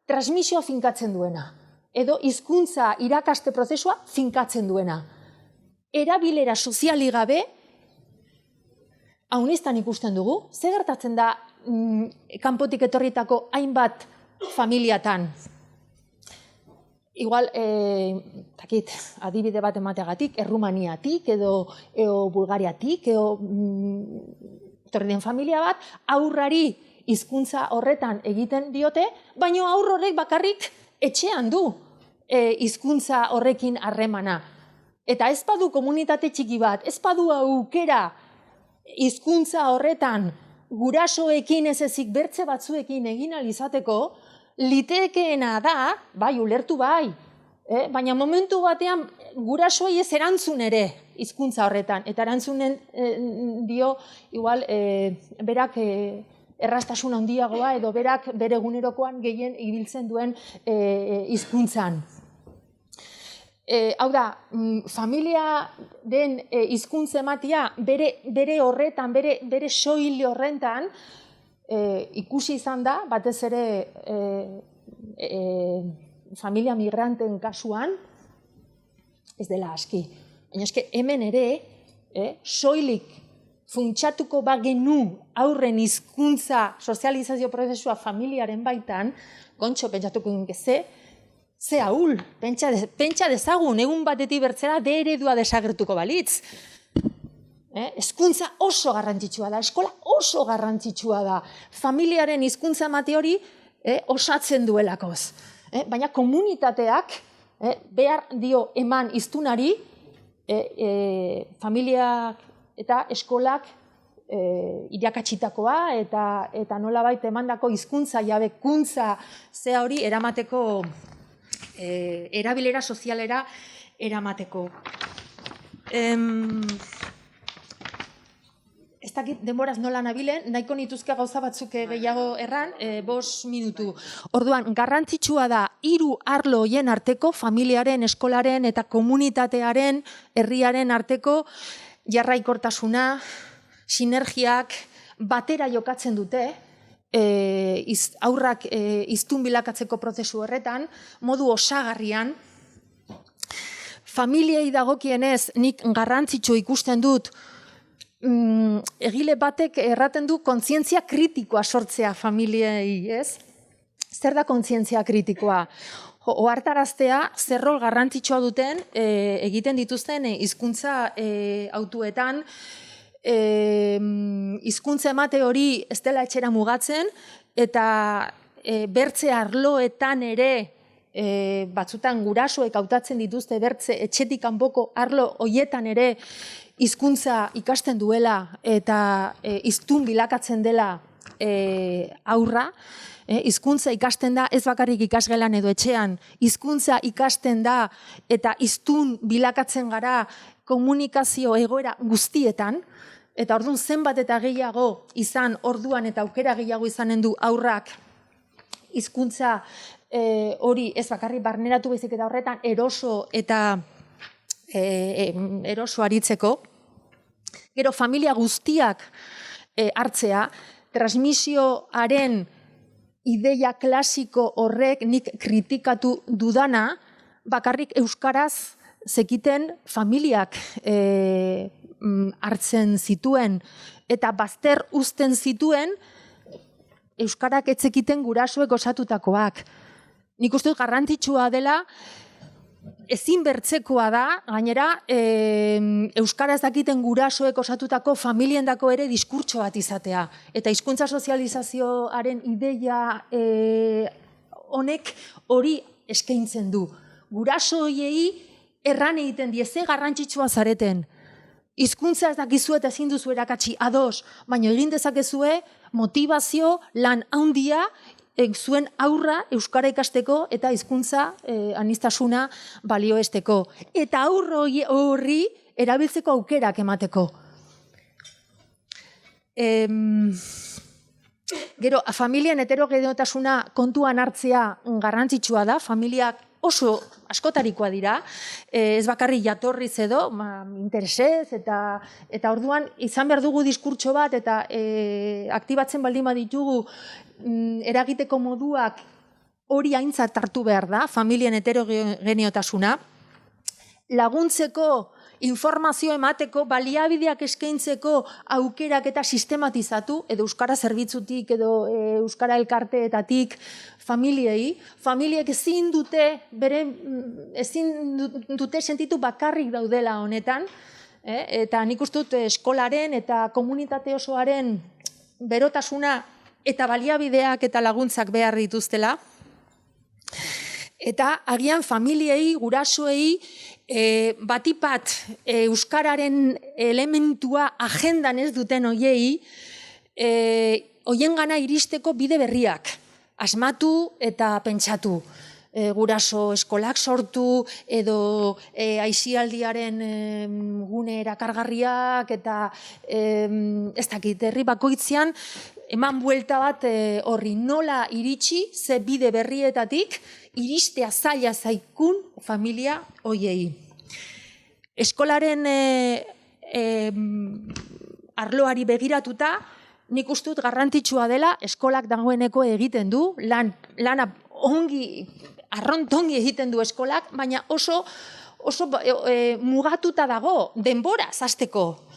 transmisioa finkatzen duena, edo hizkuntza irakaste prozesua finkatzen duena. Erabilera soziali gabe, haunistan ikusten dugu, ze gertatzen da kanpotik etorritako hainbat familiatan. Igual, adibide bat emateagatik, Errumaniatik edo Bulgariatik, edo etorri den familia bat, aurrari hizkuntza horretan egiten diote, baina aur horrek bakarrik etxean du hizkuntza horrekin harremana. Eta ez badu komunitate txiki bat, ez badu aukera hizkuntza horretan gurasoekin ez ezik bertze batzuekin egin ahal izateko, litekeena da, bai, ulertu bai, baina momentu batean gurasoei ez erantzun ere hizkuntza horretan, eta erantzunen dio, igual, berak erraztasun handiagoa edo berak bere egunerokoan gehien ibiltzen duen hizkuntzan. Hau da, familia den hizkuntza ematia bere horretan, bere soil horretan, ikusi izan da, batez ere familia migranten kasuan, ez dela aski. Baina eske hemen ere, soilik funtsatuko bagenu aurren hizkuntza sozializazio prozesua familiaren baitan, Gontxo pentsatuko geze, ze ahul, pentsa dezagun, egun batetik bertzera de eredua desagertuko balitz. Hezkuntza oso garrantzitsua da, eskola oso garrantzitsua da. Familiaren hizkuntza emate hori osatzen duelakoz. Baina komunitateak behar dio eman hiztunari, familiak eta eskolak irakatsitakoa eta nolabait emandako hizkuntza jabekuntza zea hori eramateko, erabilera sozialera eramateko. Ez dakit denboraz nola nabilen, nahiko nituzke gauza batzuk gehiago erran, 5 minutu. Orduan, garrantzitsua da 3 arlo hoien arteko, familiaren, eskolaren eta komunitatearen, herriaren arteko jarraikortasuna, sinergiak batera jokatzen dute, aurrak hiztun bilakatzeko prozesu horretan, modu osagarrian. Familiei dagokienez, nik garrantzitsu ikusten dut, egile batek erraten du kontzientzia kritikoa sortzea familiei, ez? Zer da kontzientzia kritikoa? Ohartaraztea zer rol garrantzitsua duten egiten dituzten hizkuntza hautuetan, hizkuntza emate hori ez dela etxera mugatzen, eta bertze arloetan ere batzutan gurasoek hautatzen dituzte bertze etxetik kanpoko arlo hoietan ere hizkuntza ikasten duela eta hiztun bilakatzen dela aurra. Hizkuntza ikasten da ez bakarrik ikasgelan edo etxean, hizkuntza ikasten da eta hiztun bilakatzen gara komunikazio egoera guztietan, eta orduan zenbat eta gehiago izan orduan eta aukera gehiago izanen du aurrak hizkuntza hori ez bakarrik barneratu baizik eta horretan eroso eta eroso aritzeko. Gero familia guztiak hartzea, transmisioaren ideia klasiko horrek nik kritikatu dudana, bakarrik euskaraz zekiten familiak hartzen zituen eta bazter uzten zituen euskarak etzekiten gurasoek osatutakoak. Nik uste dut garrantzitsua dela, ezin bertzekoa da, gainera, euskaraz dakiten gurasoek osatutako familiendako ere diskurtso bat izatea. Eta hizkuntza sozializazioaren ideia honek hori eskaintzen du. Guraso hoiei erran egiten die, ze garrantzitsua zareten. Hizkuntza ez dakizu eta ezin duzu erakatsi ados, baina egin dezakezue motivazio lan handia zuen aurra euskara ikasteko eta hizkuntza aniztasuna balioesteko. Eta aurro horri erabiltzeko aukerak emateko. Gero, familien heterogeneotasuna kontuan hartzea garrantzitsua da, familiak oso askotarikoa dira, ez bakarri jatorriz edo, interesez, eta orduan izan behar dugu diskurtso bat, eta aktibatzen baldin baditugu eragiteko moduak hori aintzat hartu behar da, familien heterogeneotasuna, laguntzeko, informazio emateko, baliabideak eskaintzeko aukerak eta sistematizatu, edo euskara zerbitzutik, edo euskara elkarteetatik, familiek ezin dute sentitu bakarrik daudela honetan, eta nik uste dut eskolaren eta komunitate osoaren berotasuna eta baliabideak eta laguntzak behar dituztela. Eta agian familiei, gurasoei, batipat euskararen elementua agendan ez duten hoiei, hoien gana iristeko bide berriak. Asmatu eta pentsatu. Guraso eskolak sortu, edo aisialdiaren gune erakargarriak, eta ez dakit, herri bakoitzean, eman buelta bat horri nola iritsi, ze bide berrietatik, iristea zaila zaikun familia hoiei. Eskolaren arloari begiratuta, nik uste dut garrantzitsua dela, eskolak dagoeneko egiten du, lana ongi, arrontongi egiten du eskolak, baina oso mugatuta dago, denbora zasteko.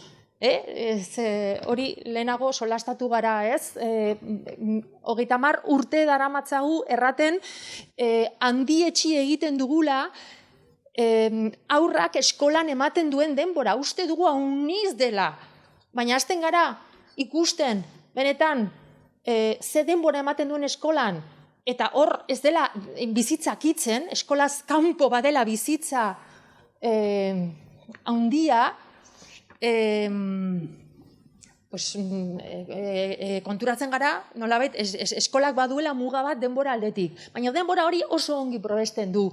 Hori lehenago solastatu gara, ez? 30 urte daramatzagu erraten handietxi egiten dugula aurrak eskolan ematen duen denbora. Uste dugu hauniz dela. Baina hasten gara ikusten, benetan, ze denbora ematen duen eskolan, eta hor ez dela bizitzak itzen, eskolaz kanpo badela bizitza handia, konturatzen gara, nolabait, eskolak baduela muga bat denbora aldetik. Baina denbora hori oso ongi probesten du.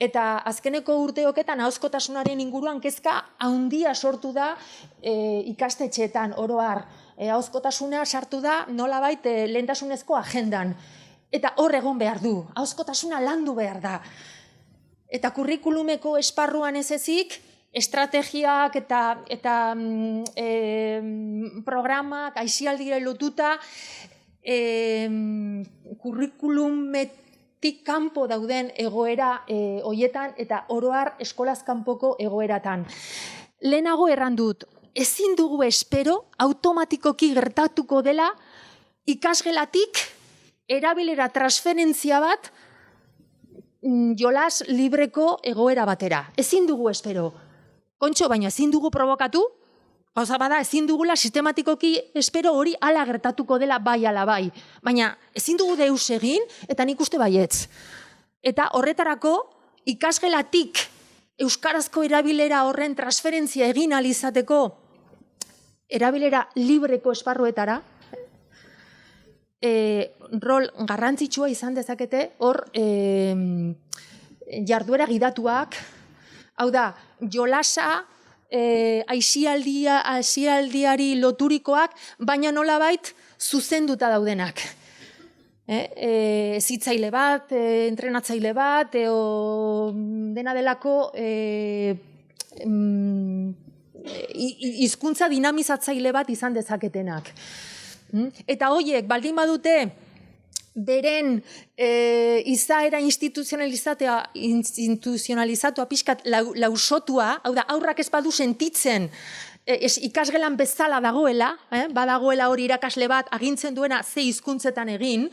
Eta azkeneko urteoketan ahozkotasunaren inguruan kezka handia sortu da ikastetxeetan oro har. Ahozkotasuna sartu da nolabait lehentasunezko agendan. Eta hor egon behar du, ahozkotasuna landu behar da. Eta kurrikulumeko esparruan ez ezik, estrategiak eta programak, aisialdire lotuta, kurrikulumetik kanpo dauden egoera hoietan eta oro har eskolaz kanpoko egoeratan. Lehenago erran dut, ezin dugu espero automatikoki gertatuko dela ikasgelatik erabilera transferentzia bat jolas libreko egoera batera. Ezin dugu espero. Kontxo, baina ezin dugu provokatu, gauza bada, ezin dugula sistematikoki espero hori hala gertatuko dela bai ala bai. Baina ezin dugu deus egin eta nik uste baietz. Eta horretarako ikasgelatik euskarazko erabilera horren transferentzia egin alizateko erabilera libreko esparruetara, rol garrantzitsua izan dezakete hor jarduera gidatuak, hau da, jolasa, aisialdiari loturikoak, baina nolabait zuzenduta daudenak. Zitzaile bat, entrenatzaile bat, dena delako hizkuntza dinamizatzaile bat izan dezaketenak. Eta horiek, baldin badute beren izaera instituzionalizatua pixkat lausotua, hau da, aurrak ez badu sentitzen ikasgelan bezala dagoela, badagoela hori irakasle bat agintzen duena ze hizkuntzetan egin,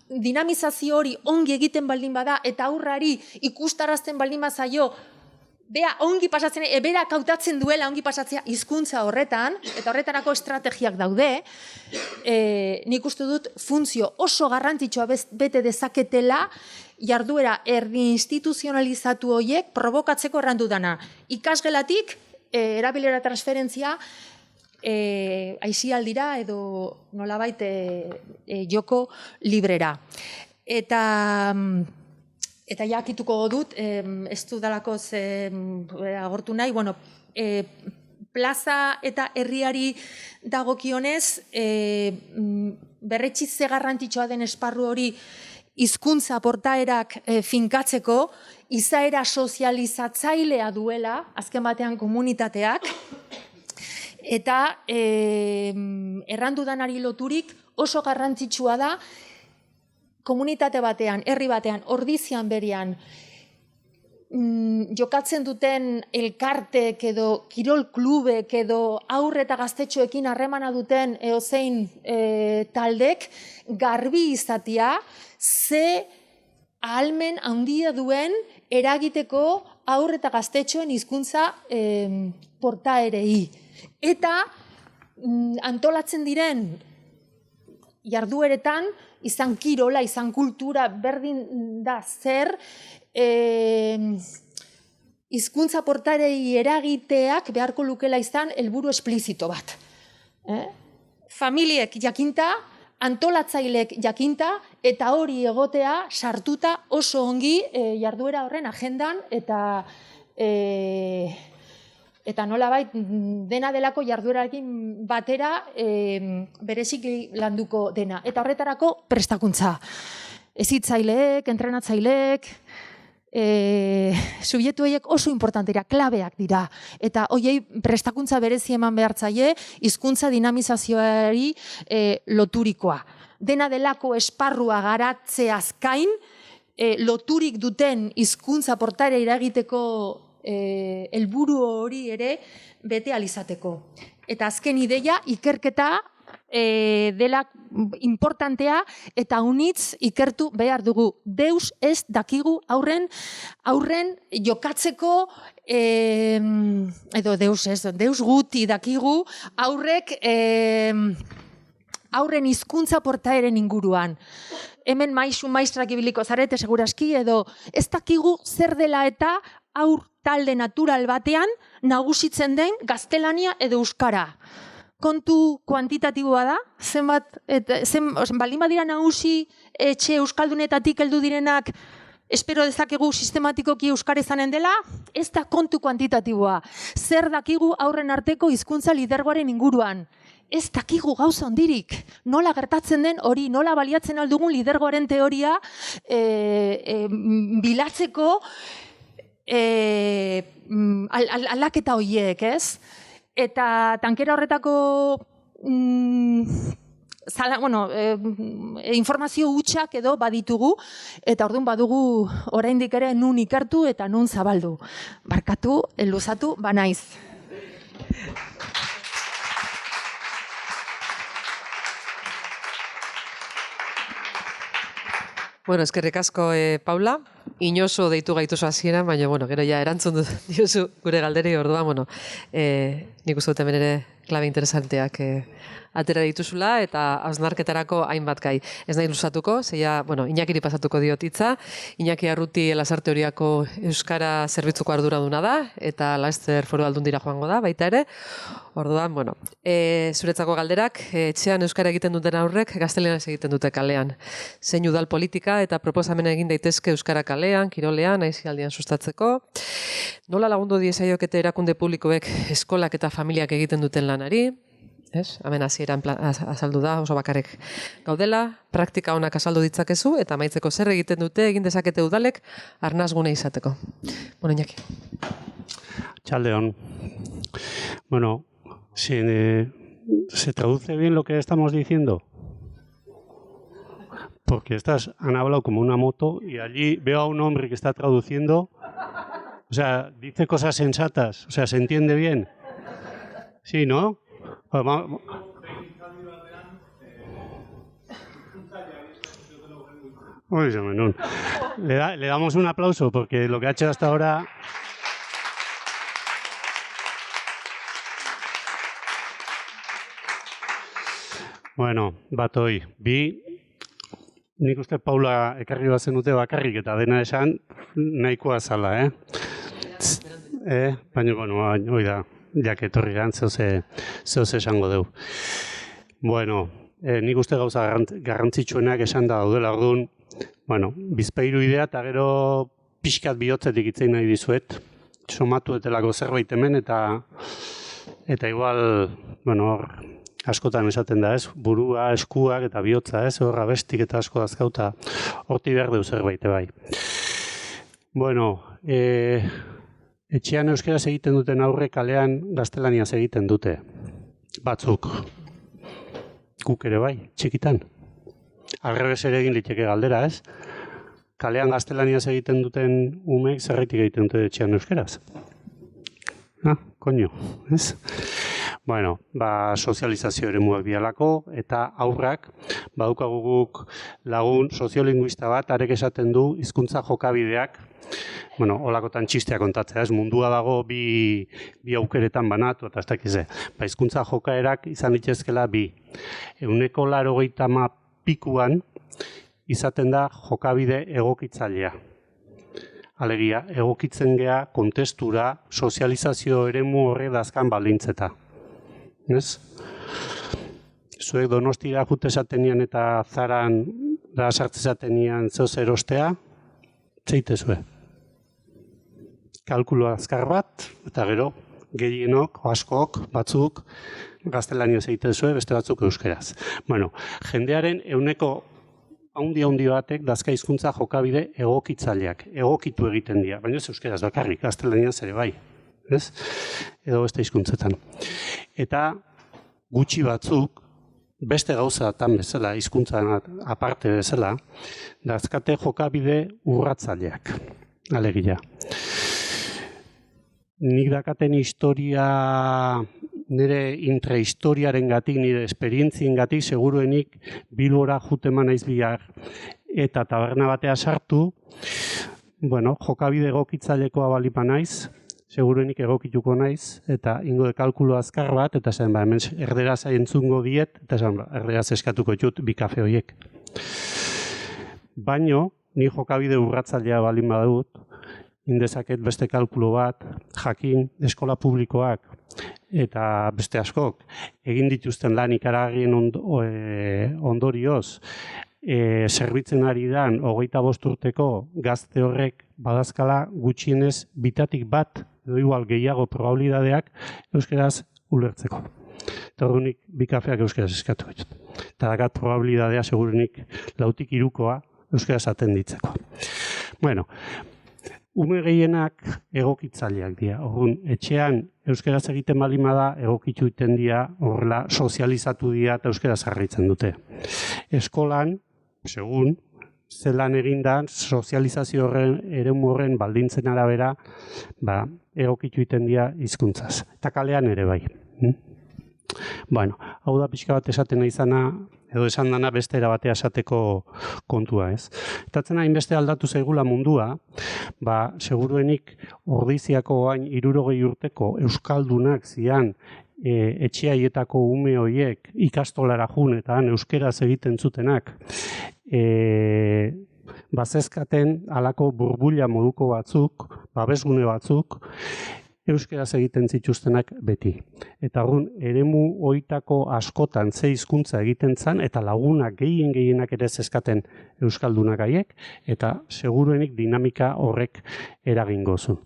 dinamizazio hori ongi egiten baldin bada eta aurrari ikustarazten baldin bazaio, bea ongi pasatzen, berak hautatzen duela ongi pasatzea hizkuntza horretan, eta horretarako estrategiak daude, nik uste dut funtzio oso garrantzitsua bete dezaketela jarduera erdi instituzionalizatu horiek provokatzeko errandu dana. Ikasgelatik, erabilera transferentzia, aisialdira edo nolabait joko librera. Eta jakituko dut, ez dudalako agortu nahi, bueno, plaza eta herriari dagokionez, berretsi ze garrantzitsua den esparru hori hizkuntza portaerak finkatzeko, izaera sozializatzailea duela, azken batean komunitateak, eta errandudanari loturik oso garrantzitsua da, komunitate batean, herri batean, ordizian berian, jokatzen duten elkartek edo kirol klubek edo aurre eta gaztetxoekin harremana duten eozein taldek garbi izatea ze ahalmen handia duen eragiteko aurre eta gaztetxoen hizkuntza portaerei. Eta antolatzen diren jardueretan, izan kirola, izan kultura, berdin da zer, hizkuntza portaerei eragiteak beharko lukela izan helburu esplizito bat. Familiek jakinta, antolatzaileek jakinta, eta hori egotea sartuta oso ongi jarduera horren agendan eta nolabait dena delako jarduerarekin batera berezik landuko dena. Eta horretarako prestakuntza. Hezitzaileek, entrenatzaileek, subjektu horiek oso importantera, klabeak dira. Eta horiei prestakuntza berezi eman behartzaile, hizkuntza dinamizazioari loturikoa. Dena delako esparrua garatzeaz gain, loturik duten hizkuntza portaera eragiteko helburu hori ere bete alizateko. Eta azken ideia, ikerketa dela importantea eta unitz ikertu behar dugu. Deus ez dakigu aurren jokatzeko, edo deus guti dakigu aurrek aurren hizkuntza portaeren inguruan. Hemen maistrak ibiliko zarete seguraski, edo ez dakigu zer dela eta aur talde natural batean nagusitzen den gaztelania edo euskara. Kontu kuantitatiboa da, baldin badira nagusi etxe euskaldunetatik heldu direnak espero dezakegu sistematikoki euskara izanen dela, ez da kontu kuantitatiboa. Zer dakigu aurren arteko hizkuntza lidergoaren inguruan? Ez dakigu gauza ondirik. Nola gertatzen den hori, nola baliatzen aldugun lidergoaren teoria bilatzeko aldaketa horiek, ez? Eta tankera horretako informazio hutsak edo baditugu, eta orduan badugu oraindik ere nun ikertu eta nun zabaldu. Barkatu, luzatu, banaiz. Bueno, eskerrik asko, Paula. Inoso deitu gaituzu hasieran, baina, bueno, gero ja erantzun diozu gure galderi orduan, nik uste dut hemen ere klabe interesanteak atera dituzula eta hausnarketarako hainbat gai. Ez nahi luzatuko, zeia, Iñakiri pasatuko diot hitza. Iñaki Arruti Lasarte Oriako Euskara Zerbitzuko arduraduna da, eta Laster Foru Aldundira joango da, baita ere. Orduan, zuretzako galderak, etxean euskara egiten duten aurrek, gazteleraz egiten dute kalean. Zein udal politika eta proposamena egin daitezke euskara kalean, kirolean, aisialdian sustatzeko. Nola lagundu diezaiokete erakunde publikoek eskolak eta familiak egiten duten lanari? Hemen hasieran azaldu da, oso bakarrik gaudela, praktika honak azaldu ditzakezu, eta amaitzeko zer egiten dute, egin dezakete udalek, arnazgune izateko. Iñaki. Chaldeón. ¿Se traduce bien lo que estamos diciendo? porque han hablado como una moto y allí veo a un hombre que está traduciendo, o sea, dice cosas sensatas, o sea, ¿se entiende bien? Sí, ¿no? Le damos un aplauso porque lo que ha hecho hasta ahora... Bueno, batoi, nik uste Paula ekarri bat zenute bakarrik eta dena esan nahikoa zala, Baina, bueno, hoi da, jaketorri gan, zehoz esango deu. Bueno, nik uste gauza garrantzitsuenak esan da daudela orduan, bueno, bizpairu idea eta gero pixkat bihotzetik itzein nahi dizuet, somatu etelako zerbait hemen eta igual, bueno, hor, askotan esaten da, burua, eskuak eta bihotza, hor abestik eta asko dazkauta horti behar deu zerbait, bai. Bueno, etxean euskeraz egiten duten aurre kalean gaztelaniaz egiten dute. Batzuk. Guk ere bai, txikitan. Arrebes ere egin liteke galdera, Kalean gaztelaniaz egiten duten umeek zerraitik egiten dute etxean euskeraz. Koño, Bueno, sozializazio eremuak bialako eta aurrak, badukagu guk lagun soziolinguista bat, arek esaten du hizkuntza jokabideak, bueno, holakotan txistea kontatzea, mundua dago bi aukeretan banatu, eta ez dakize, hizkuntza jokaerak izan litezkela bi. 80% pikuan izaten da jokabide egokitzailea. Alegia, egokitzen gea kontestura, sozializazio eremu horre dazkan baldintzeta. Zuek Donostira jute esatenian eta Zaran da sartze esatenian zeoz erostea, zeite zue. Kalkulo azkar bat, eta gero, gehienok, askok, batzuk, gaztelanioz egiten zue, beste batzuk euskeraz. Bueno, jendearen ehuneko haundi batek dazka hizkuntza jokabide egokitzaileak, egokitu egiten dira, baina ez euskeraz bakarrik, gaztelaniaz ere bai, edo beste hizkuntzetan. Eta gutxi batzuk, beste gauzatan bezala, hizkuntzan aparte bezala, dazkate jokabide urratzaileak, alegia. Nik dakaten historia, nire intrahistoriaren gatik, nire esperientzien gatik, seguruenik Bilbora juteman naiz bihar eta taberna batea sartu, bueno, jokabide egokitzailekoa balipa naiz, seguruenik egokituko naiz, eta ingo de kalkulo azkar bat, eta zen, hemen erderaz entzungo diet, eta zen, erderaz eskatuko ditut bi kafe horiek. Baino, ni jokabide urratzailea balin badut, indezaket beste kalkulo bat, jakin, eskola publikoak, eta beste askok, egin dituzten lan ikaragarrien ondorioz, zerbitzen ari dan 25 urteko gazte horrek badazkala gutxienez bitatik bat, edo igual gehiago probabilidadeak euskeraz ulertzeko. Eta horrenik bi kafeak euskeraz eskatu ditut. Eta dakat probabilidadea segurenik 2-3 euskeraz atenditzeko. Bueno, ume gehienak egokitzaileak dira. Orduan, etxean euskeraz egiten balima da, egokitu iten dira, horrela sozializatu dira eta euskeraz jarraitzen dute. Eskolan, segun, zelan egindan, sozializazio eremu horren baldintzen arabera, egokitu iten dira hizkuntzaz. Eta kalean ere bai. Bueno, hau da pixka bat esaten nahi izana, edo esan dana beste erabatea esateko kontua, Etatzen hainbeste aldatu zaigula mundua, seguruenik Ordiziako hain 60 urteko euskaldunak zian etxeaietako ume horiek ikastolara jun eta euskeraz egiten zutenak, bazezkaten halako burbuila moduko batzuk, babesgune batzuk, euskeraz egiten zituztenak beti. Eta orduan, eremu hoitako askotan ze hizkuntza egiten zan, eta lagunak gehienak ere zezkaten euskaldunak haiek, eta seguruenik dinamika horrek eragingo zuen.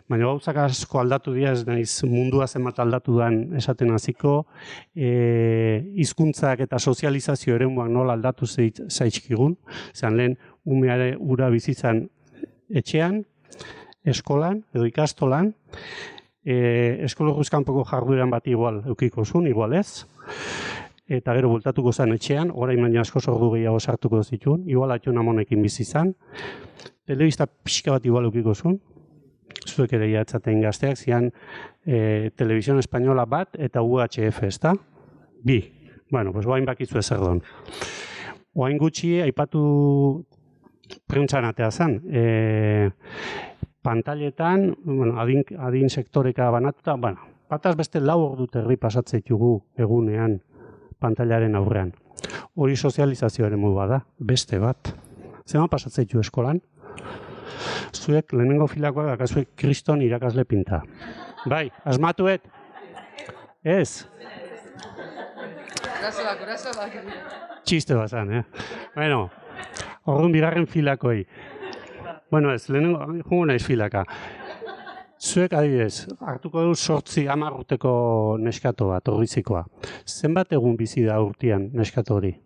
Baina gauzak asko aldatu dira, ez naiz mundua zenbat aldatu dan esaten hasiko, hizkuntzak eta sozializazio eremuak nola aldatu zaizkigun, zean lehen umeare ura bizitzan etxean, eskolan edo ikastolan, eskologuz kanpoko jardueran bat igual eukiko zuen, igual ez. eta gero bultatuko zen etxean, orain baina asko ordu gehiago sartuko zituen, igual atxon amonekin bizi izan, telebista pixka bat igual eukiko zuen, zuek ere jatzaten gazteak, zian Televisión Española bat eta UHF, ezta? Bi. Bueno, pues oain bakizu ezer don. Oain gutxi, aipatu prentsan atea zen, pantailetan, bueno, adin sektoreka banatuta, bueno, bataz beste 4 ordu terdi pasatzea egunean pantailaren aurrean. Hori sozializazioaren modu bada, beste bat. Zema pasatzea eskolan? Zuek lehenengo filakoak dakazuek kriston irakasle pinta. Bai, asmatuet? Ez? Gurasoak. Txiste bazan, Bueno, orduan bigarren filakoi. Bueno, ez, lehenengo, jungo naiz filaka. Zuek adibidez, hartuko dut 8-10 urteko neskato bat, orrizikoa. Zenbat egun bizi da urtean neskato hori?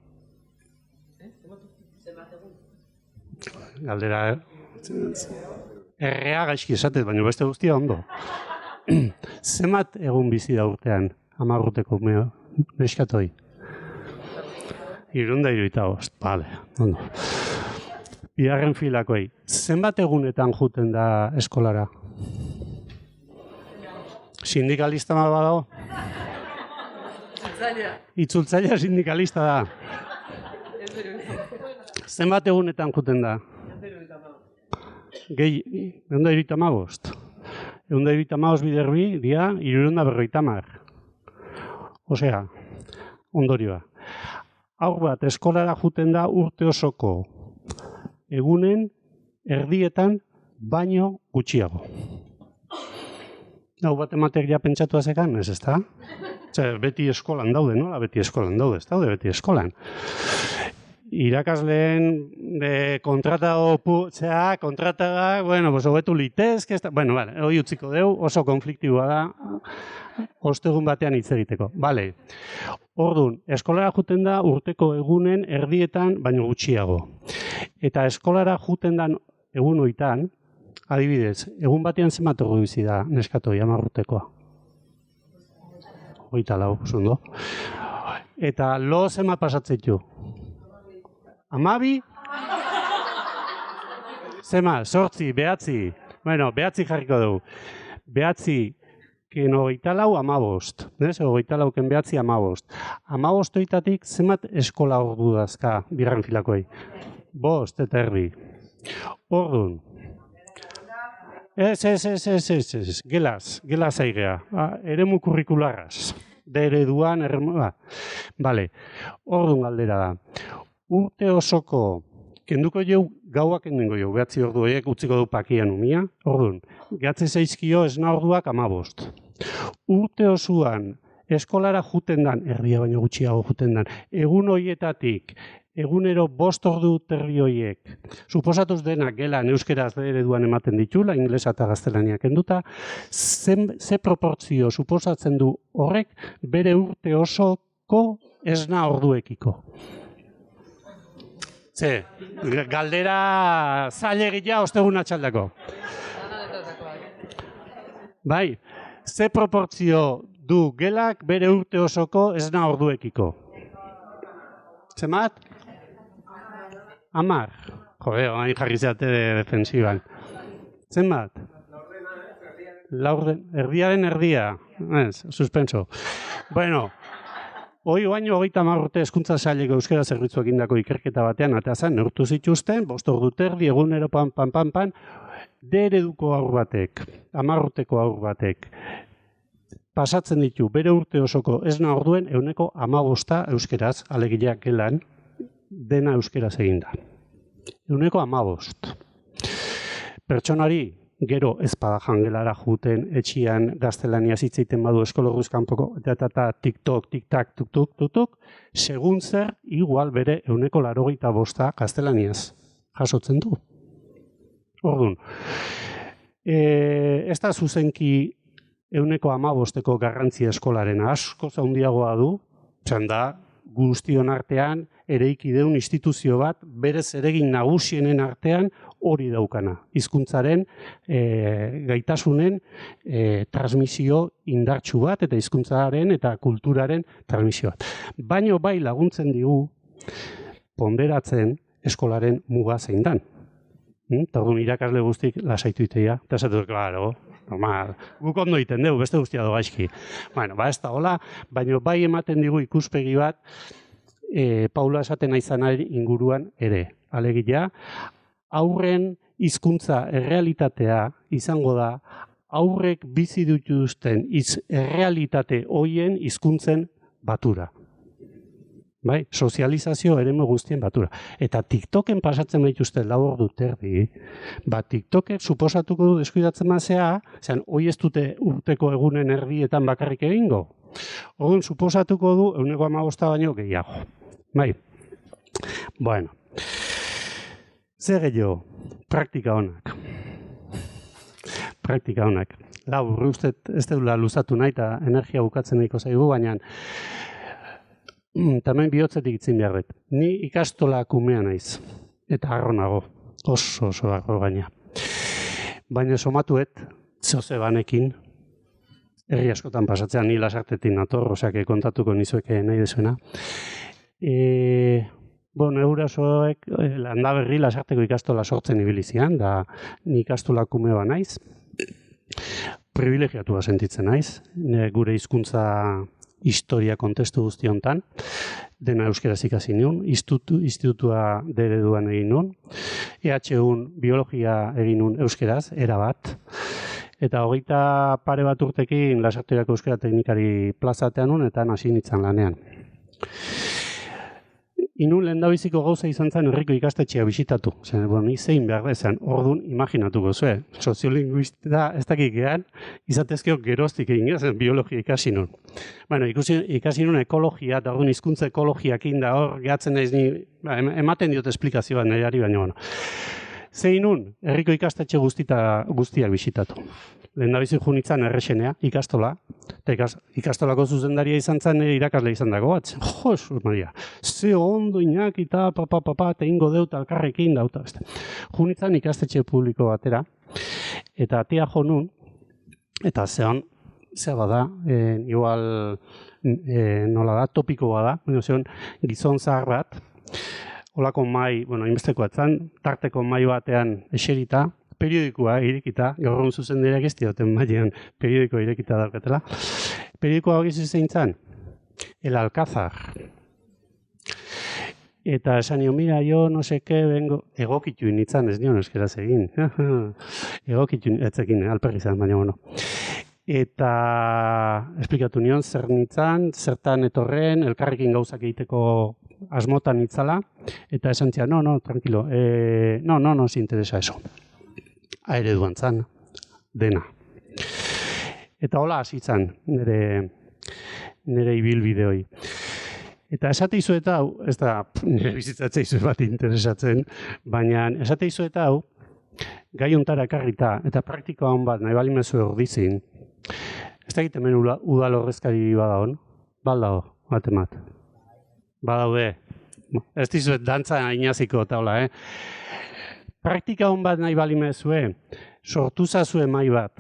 Galdera, errea gaizki esatez, baina beste guztia ondo. Zenbat egun bizi da urtean 10 urteko neskato hori? 375, bale, ondo. Bigarren filakoi, zenbat egunetan juten da eskolara? Sindikalista bat badago? Itzultzailea sindikalista da. Zenbat egunetan juten da? Gehi, 175. 175 biderbi, dia, 350. Osea, ondorioa. Haur bat eskolara juten da urte osoko. Egunen, erdietan, baino gutxiago. Hau bat ematek ja pentsatu azekan, ez da? Beti eskolan daude, nola? Beti eskolan daude, ez daude beti eskolan. Irakasleen kontrataga, bueno, hobetu litezke, bueno, bale, hori utziko deu, oso konfliktiboa da, ostegun batean hitz egiteko. Bale, orduan, eskolara juten da urteko egunen erdietan, baino gutxiago. Eta eskolara juten dan egun hoitan, adibidez, egun batean zenbat ordu bizi da neskatoi 10 urtekoa? 24, ondo. Eta lo zenbat pasatzen du? 12? Zema, 8, 9. Bueno, 9 jarriko dugu. 9, keno 24, 15. Ez, 24 ken 9, 15. 15 oitatik zenbat eskola ordu dazka bigarren filakoi? 5 eta erdi. Orduan. Ez. Gelaz aigea. Eremu kurrikularraz. De ereduan, Bale, orduan galdera da. Urte osoko, kenduko jau, gauak kenduko jau, 9 ordu horiek utziko du pakian umia, orduan, gehatze zaizkio esna orduak 15. Urte osoan, eskolara juten dan, erdia baino gutxiago juten dan, egun horietatik, egunero 5 ordu terdi horiek, suposatuz denak gelan euskeraz ereduan ematen ditula, inglesa eta gaztelania kenduta, ze proportzio suposatzen du horrek bere urte osoko esna orduekiko. Ze, galdera zailegia ostegun atxaldako. Bai, ze proportzio du gelak bere urte osoko esna orduekiko? Zemat? 10. Jode, hain jarri zeate defensiban. Zenbat? Erdiaren erdia. Ez, suspenso. Bueno, hoi baino 30 urte hezkuntza saileko euskara zerbitzuak indako ikerketa batean ateazan neurtu zituzten, 5 ordu terdi egunero pan, de ereduko haur batek, 10 urteko haur batek, pasatzen ditu bere urte osoko esna orduen 15% euskeraz, alegiak gelan, dena euskeraz eginda. 15%. Pertsonari, gero ezpada jangelara juten, etxian gaztelania zitzeiten badu eskologuz kanpoko, eta tiktok, tiktak, tuk-tuk, segun zer, igual bere 85% gaztelaniaz jasotzen du. Orduan, ez da zuzenki 15%ko garrantzia eskolaren asko zaundiagoa du, da guztion artean ereiki deun instituzio bat, berez eregin nagusienen artean hori daukana, hizkuntzaren gaitasunen transmisio indartsu bat eta hizkuntzaren eta kulturaren transmisio bat. Baina bai laguntzen digu ponderatzen eskolaren muga zein dan. Eta orduan irakasle guztik lasaitu itea, eta esatu, klaro, normal, guk ondo iten dugu, beste guztia do gaizki. Bueno, ez da hola, baina bai ematen digu ikuspegi bat, Paula esaten aizanari inguruan ere. Alegia, aurren hizkuntza errealitatea izango da, aurrek bizi dituzten errealitate hoien hizkuntzen batura. Bai, sozializazio eremu guztien batura. Eta TikToken pasatzen baituzte 4 ordu terdi, TikTokek suposatuko du deskuidatzen mazea, zean, hoi ez dute urteko egunen erdietan bakarrik egingo. Orduan, suposatuko du 1,5 baino gehiago. Bai, bueno, zer gehiago, praktika honak. Praktika honak. Labur, uste ez dela luzatu nahi eta energia bukatzen nahiko zaigu, baina tamen bihotzetik itzin behar dut. Ni ikastola kumea naiz, eta harro nago, oso harro gaina. Baina somatuet, zoze banekin, herri askotan pasatzean ni lasartetik nator, oseak kontatuko nizueke nahi dezuena. Eurasoek Landaberri lasarteko ikastola sortzen ibilizian, da ni ikastola kumea naiz, privilegiatua sentitzen naiz, gure hizkuntza historia kontestu guzti hontan, dena euskeraz ikasi nion, institutua dereduan egin nun, EHUn biologia egin nun euskeraz, erabat, eta 20 pare bat urtekin lasarterako euskera teknikari plazatean nun, eta hasi nintzen lanean. Inun lehendabiziko gauza izan zen herriko ikastetxea bisitatu. Ni zein behar dezan, orduan imaginatuko zuen. Soziolinguista ez dakik gehan, izatezkeo geroztik egin zen biologia ikasi nun. Bueno, ikasi nun ekologia, eta orduan hizkuntza ekologiakin da hor, gehatzen naiz ni, ematen diot esplikazioa nahiari, baina bueno. Zein nun, herriko ikastetxe guztiak bisitatu. Lehendabizi junitzen erresenea, ikastola, eta ikastolako zuzendaria izan zen irakasle izan dago bat. Josus, Maria, ze ondo inaki eta eta ingo deut alkarrekin dauta. Junitzen ikastetxe publiko batera, eta atea jo nun, eta zean, zea bada, igual nola da, topiko bada, zean gizon zahar bat, holako mai, inbesteko atzan, tarteko mai batean eserita, periodikoa irekita, gaur egun zuzendareak ez dioten mailean periodikoa irekita daukatela. Periodikoa hori zein zen, El Alcázar. Eta esan nio, mira, jo, no seke, bengo, egokitu nintzen, ez nion euskeraz egin. Egokitu etzekin, alperri zen, baina bueno. Eta esplikatu nion, zer nintzen, zertan etorren, elkarrekin gauzak egiteko asmotan nitzala, eta esan zian, no, tranquilo, no, si interesa eso. Ereduan zan, dena. Eta hola hasi zan, nire ibilbide hori. Eta esate izu eta hau, ez da nire bizitzatzea izu bat interesatzen, baina esate izu eta hau, gai hontara ekarrita eta praktikoa hon bat nahi bali mezu ordizin, ez da egiten hemen udal horrezkari badaon, baldago, bat. Badaude, ez dizuet dantza inaziko eta hola, Praktika hon bat nahi bali mezue, sortu zazue mai bat,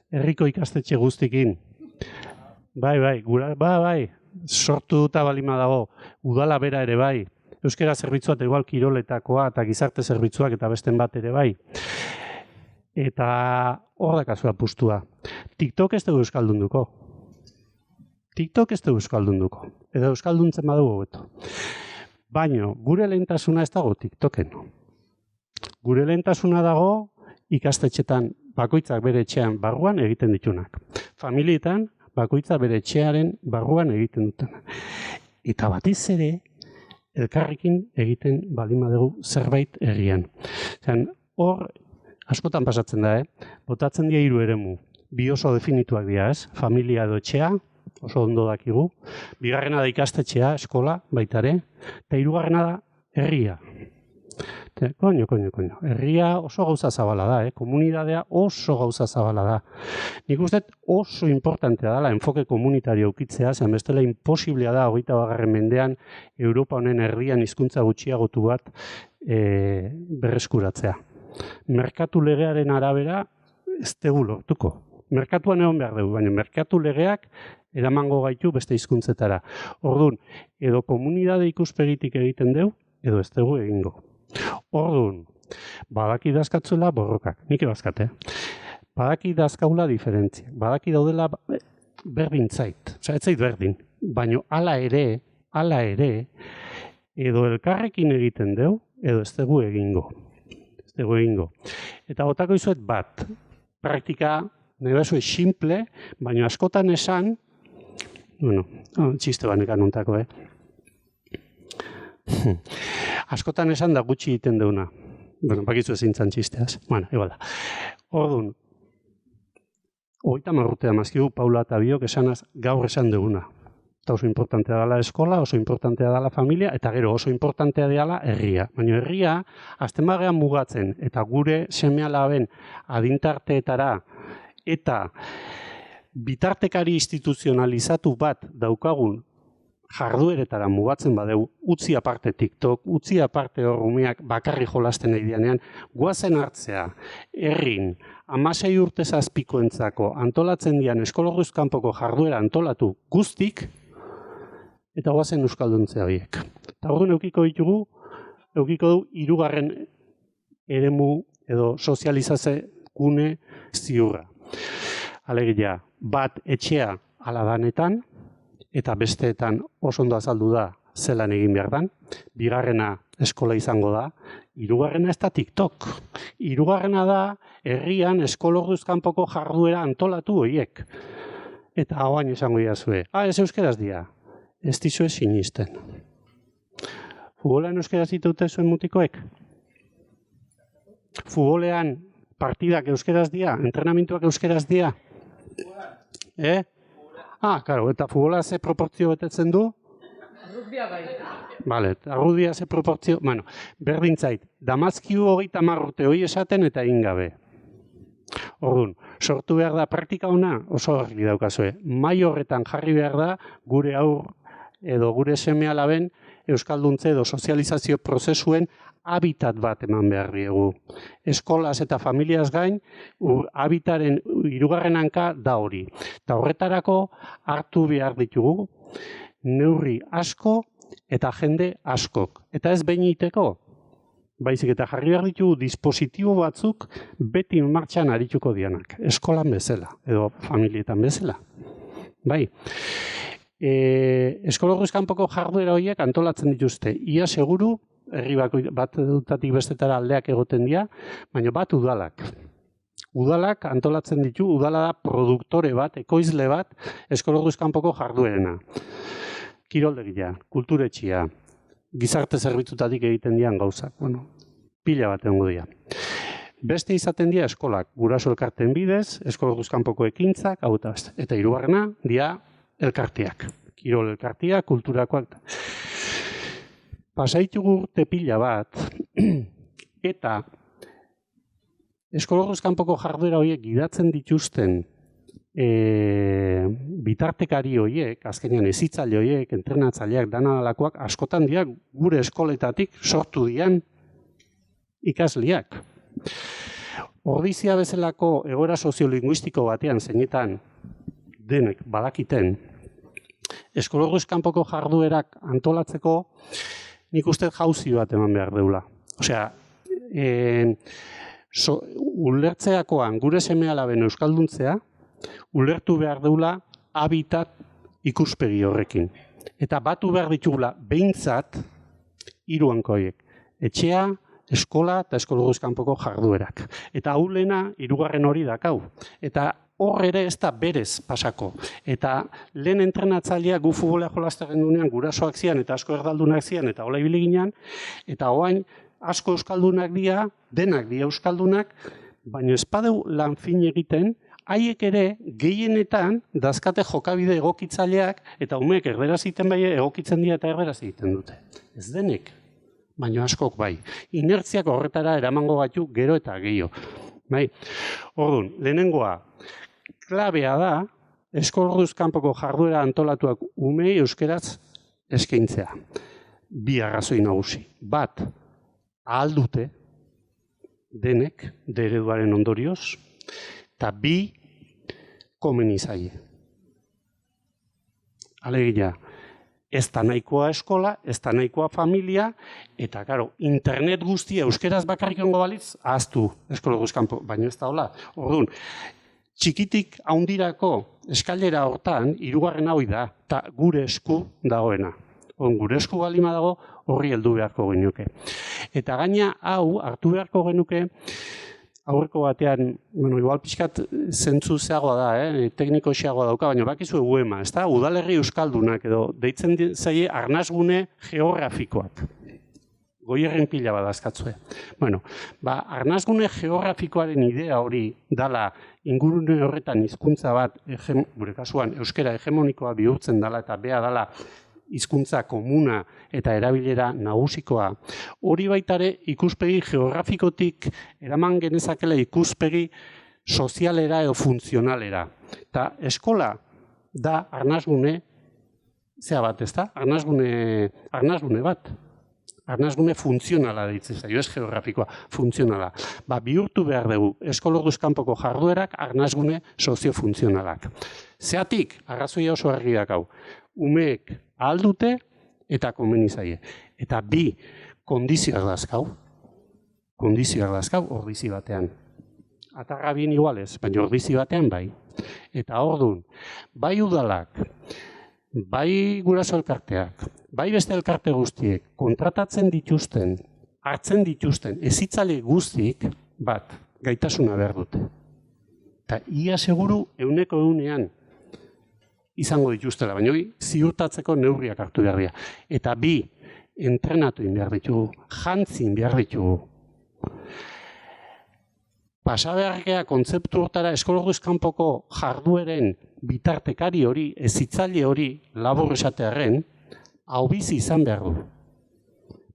herriko ikastetxe guztikin. Bai, sortu duta balima dago, udala bera ere bai, euskera zerbitzuak igual kiroletakoa eta gizarte zerbitzuak eta besten bat ere bai. Eta hor da kasua pustua. TikTok ez dugu euskaldunduko. Eta euskalduntzen badugu beto. Baina, gure lehentasuna ez dago TikToken. Gure lehentasuna dago ikastetxetan bakoitzak bere etxean barruan egiten ditunak. Familietan bakoitzak bere etxearen barruan egiten dutenak. Eta batez ere, elkarrekin egiten baldin badugu zerbait herrian. Hor, askotan pasatzen da, botatzen dira 3 eremu. Bi oso definituak dira, ez? Familia edo etxea, oso ondo dakigu. Bigarrena da ikastetxea, eskola, baita ere. Eta 3. da herria. Koño. Herria oso gauza zabala da, komunidadea oso gauza zabala da. Nik uste oso importantea dela enfoke komunitario ukitzea, zen bestela imposiblea da 21. mendean Europa honen herrian hizkuntza gutxiagotu bat berreskuratzea. merkatu legearen arabera ez dugu lortuko. Merkatuan egon behar dugu, baina merkatu legeak eramango gaitu beste hizkuntzetara. Orduan, edo komunitate ikuspegitik egiten dugu, edo ez dugu egingo. Orduan, badaki dazkatzuela borrokak, nik ebazkate. Badaki dazkaula diferentzia, badaki daudela berdin zait, ez zait berdin, baina hala ere, edo elkarrekin egiten dugu, edo ez dugu egingo. Eta botako izuet bat, praktika, nire bezue simple, baina askotan esan, txiste banekan untako, askotan esan da gutxi egiten deuna. Bakizu ezin zan txisteaz. Igual da. Orduan, 30 urtea mazkigu Paula eta biok esanaz gaur esan duguna. Eta oso importantea dela eskola, oso importantea dela familia, eta gero oso importantea dela herria. Baina herria, aztemagean mugatzen, eta gure seme-alaben adintarteetara, eta bitartekari instituzionalizatu bat daukagun jardueretara mugatzen badeu, utzi aparte TikTok, utzi aparte horrumeak bakarri jolasten nahi dianean, guazen hartzea, herrin, 16 urte zazpikoentzako antolatzen dian eskologuz kanpoko jarduera antolatu guztik, eta guazen euskalduntzea horiek. Eta orduan eukiko du 3. eremu edo sozializatze gune ziurra. Alegia, bat etxea ala danetan, eta besteetan oso ondo azaldu da zelan egin behar dan. 2. eskola izango da. 3. ez da TikTok. 3. da herrian eskologuz kanpoko jarduera antolatu horiek. Eta hauain esango diazue. Ez euskeraz dia. Ez dizue sinisten. Futbolean euskeraz ditute zuen mutikoek? Futbolean partidak euskeraz dia? Entrenamentuak euskeraz dia? Karo, eta futbola ze proportzio betetzen du? Rugbia bai. Bale, eta rugbia ze proportzio, berdin zait, Damazkiu 30 urte hori esaten eta egin gabe. Orduan, sortu behar da praktika ona, oso argi daukazue. Mai horretan jarri behar da gure haur edo gure seme-alaben euskalduntze edo sozializazio prozesuen habitat bat eman behar diegu. Eskolaz eta familiaz gain, habitaren 3. hanka da hori. Eta horretarako hartu behar ditugu neurri asko eta jende askok. Eta ez behin iteko, baizik eta jarri behar ditugu dispositibo batzuk beti martxan arituko dianak. Eskolan bezala, edo familietan bezala. Bai. Eskologuz kanpoko jarduera horiek antolatzen dituzte. Ia seguru, herri bat dutatik bestetara aldeak egoten dira, baina bat udalak. Udalak antolatzen ditu, udala da produktore bat, ekoizle bat, eskologuz kanpoko jarduerena. Kiroldegia, kulturetxia, gizarte zerbitzutatik egiten dian gauzak. Pila bat egongo dira. Beste izaten dira eskolak, guraso elkarten bidez, eskologuz kanpoko ekintzak, eta 3. dira elkarteak. Kirol elkarteak, kulturakoak. Pasaitugu urte pila bat, eta eskologuz kanpoko jarduera horiek gidatzen dituzten bitartekari horiek, azkenean hezitzaile horiek, entrenatzaileak, danalakoak, askotan dira gure eskoletatik sortu dian ikasliak. Ordizia bezalako egoera soziolinguistiko batean zeinetan denek badakiten, eskologuz kanpoko jarduerak antolatzeko nik uste jauzi bat eman behar deula. Osea, ulertzeakoan gure seme-alaben euskalduntzea, ulertu behar deula habitat ikuspegi horrekin. Eta batu behar ditugula behintzat 3 hankoiek. Etxea, eskola eta eskologuz kanpoko jarduerak. Eta aulena 3. hori dakau. Eta hor ere ez da berez pasako. Eta lehen entrenatzaileak gu futbolea jolazten duenean gurasoak zian eta asko erdaldunak zian eta hola ibili ginean, eta hoain asko euskaldunak dira, denak dira euskaldunak, baina ez badeu lan fin egiten, haiek ere gehienetan dazkate jokabide egokitzaileak eta umeek erderaz egiten bai egokitzen dira eta erderaz egiten dute. Ez denek, baina askok bai. Inertziak horretara eramango gaitu gero eta gehiago. Bai. Orduan, lehenengoa, klabea da, eskologuz kanpoko jarduera antolatuak umei euskeraz eskaintzea. 2 arrazoi nagusi. Bat, ahal dute, denek, ereduaren ondorioz, eta bi, komeni zaie. Alegia, ez da nahikoa eskola, ez da nahikoa familia, eta, karo, internet guztia euskeraz bakarrik ongo balitz, ahaztu eskoleguz kanpo, baina ez da hola. Orduan, txikitik haundirako eskailera hortan, 3. hau da, eta gure esku dagoena. Gure esku balima dago, horri heldu beharko genuke. Eta gaina hau, hartu beharko genuke, aurreko batean, igual pixkat zentzu zeagoa da, tekniko xeagoa dauka, baina bakizu UEMA, ez da? Udalerri euskaldunak edo deitzen zaie arnasgune geografikoak. Goierren pila badazkatzue. Arnasgune geografikoaren idea hori dala ingurune horretan hizkuntza bat, gure kasuan, euskera hegemonikoa bihurtzen dala eta bea dala hizkuntza komuna eta erabilera nagusikoa. Hori baitare ikuspegi geografikotik eraman genezakela ikuspegi sozialera edo funtzionalera. Eta eskola da arnasgune, zea bat ez da? Arnasgune bat. Arnasgune funtzionala deitzen zaio, ez geografikoa, funtzionala. Bihurtu behar dugu eskoleguz kanpoko jarduerak arnasgune soziofuntzionalak. Zeatik, arrazoia oso argi dakau, umeek ahaldute eta komeni zaie. Eta bi, kondizioak dazkau. Kondizioak dazkau ordizi batean. Atarra bien igualez, baina ordizi batean bai. Eta orduan, bai udalak, bai guraso elkarteak, bai beste elkarte guztiek, kontratatzen dituzten, hartzen dituzten, ezitzale guztiek, bat, gaitasuna behar dute. Eta ia seguru 100% izango dituztela, baina ziurtatzeko neurriak hartu behar dira. Eta bi, entrenatu behar ditugu, jantzin behar ditugu. Pasabeharkea kontzeptu hortara eskoleguz kanpoko jardueren bitartekari hori, ezitzaile hori, labur esatearen, hau bizi izan behar du.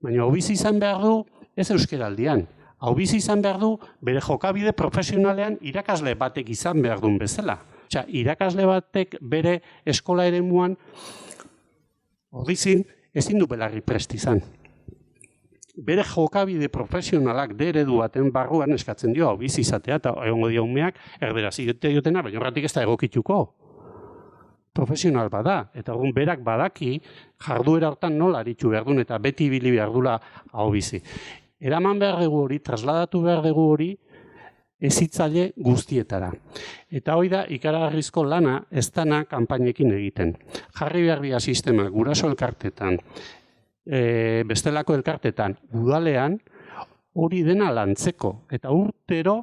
Baina hau bizi izan behar du ez euskeraldian. Hau bizi izan behar du bere jokabide profesionalean irakasle batek izan behar duen bezala. Irakasle batek bere eskola eremuan ordizin ezin du belarri prest izan. Bere jokabide profesionalak eredu baten barruan eskatzen dio, hau bizi izatea eta egongo dira umeak erderaz diotena, baina horretik ez da egokituko. Profesional bada, eta orduan berak badaki jarduera hortan nola aritzu behar duen eta beti ibili behar dula hau bizi. Eraman behar dugu hori, trasladatu behar dugu hori, ezitzaile guztietara. Eta hori da, ikaragarrizko lana ez dana kanpainekin egiten. Jarri behar dira sistema guraso elkartetan, bestelako elkartetan, udalean, hori dena lantzeko. Eta urtero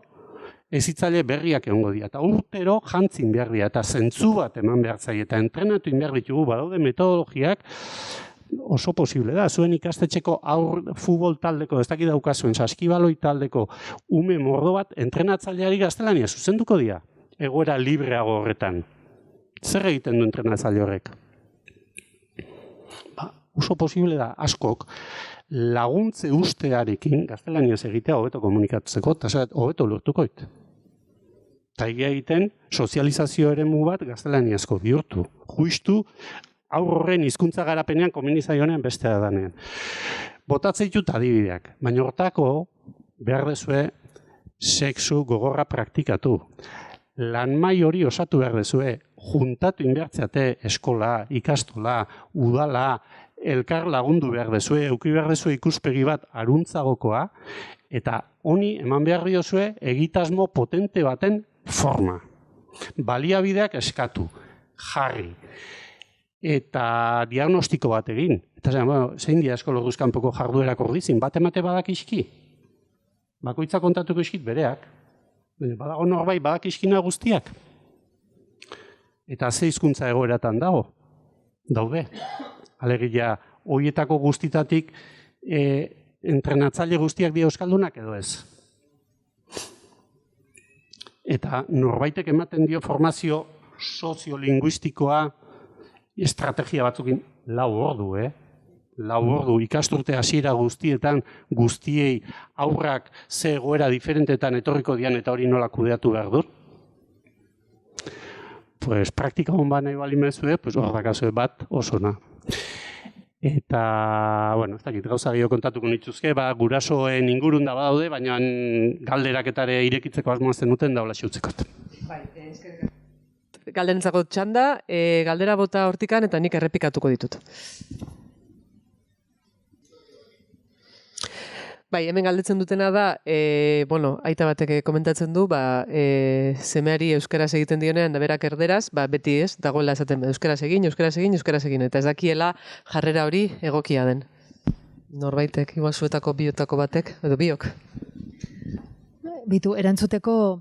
ezitzaile berriak egongo dira. Eta urtero jantzin behar dira. Eta zentzu bat eman behar zaie. Eta entrenatu behar ditugu badaude metodologiak oso posible da. Zuen ikastetxeko aur futbol taldeko, ez dakit daukazuen, saskibaloi taldeko ume mordo bat entrenatzaileari gaztelania zuzenduko dira. Egoera libreago horretan. Zer egiten du entrenatzaile horrek? Oso posible da askok laguntze ustearekin gaztelaniaz egitea hobeto komunikatzeko eta hobeto lortukoit. Eta egiten sozializazio eremu bat gaztelaniazko bihurtu. Justu aurren hizkuntza garapenean komunizaionean bestea danean. Botatzen ditut adibideak, baina hortako behar dezue sexu gogorra praktikatu. Lan mai hori osatu behar dezue, juntatu inbertzeate eskola, ikastola, udala, elkar lagundu behar dezue, euki behar dezue ikuspegi bat aruntzagokoa, eta honi eman behar diozue egitasmo potente baten forma. Baliabideak eskatu, jarri. Eta diagnostiko bat egin. Eta zein dira eskoleguz kanpoko jarduerak ordizin, bat emate badakizki. Bakoitza kontatuko iskit bereak. Badago norbait badakizkina guztiak. Eta ze hizkuntza egoeratan dago. Daude. Alegia, horietako guztitatik entrenatzaile guztiak dira euskaldunak edo ez. Eta norbaitek ematen dio formazio soziolinguistikoa estrategia batzukin 4 ordu, 4 ordu ikasturte hasiera guztietan guztiei aurrak ze egoera diferentetan etorriko dian eta hori nola kudeatu behar dut. Pues praktika hon bat nahi bali mezue, pues hor dakazue bat osona. Eta, bueno, ez dakit, gauza gehiago kontatuko nituzke, gurasoen ingurun da badaude, baina galderaketare irekitzeko asmoa zenuten da hola xiutzekot. Galderentzako txanda, galdera bota hortikan eta nik errepikatuko ditut. Bai, hemen galdetzen dutena da, aita batek komentatzen du, semeari euskaraz egiten dionean da berak erderaz, beti ez, dagoela esaten euskaraz egin, eta ez dakiela jarrera hori egokia den. Norbaitek, igual zuetako biotako batek, edo biok. Bitu, erantzuteko...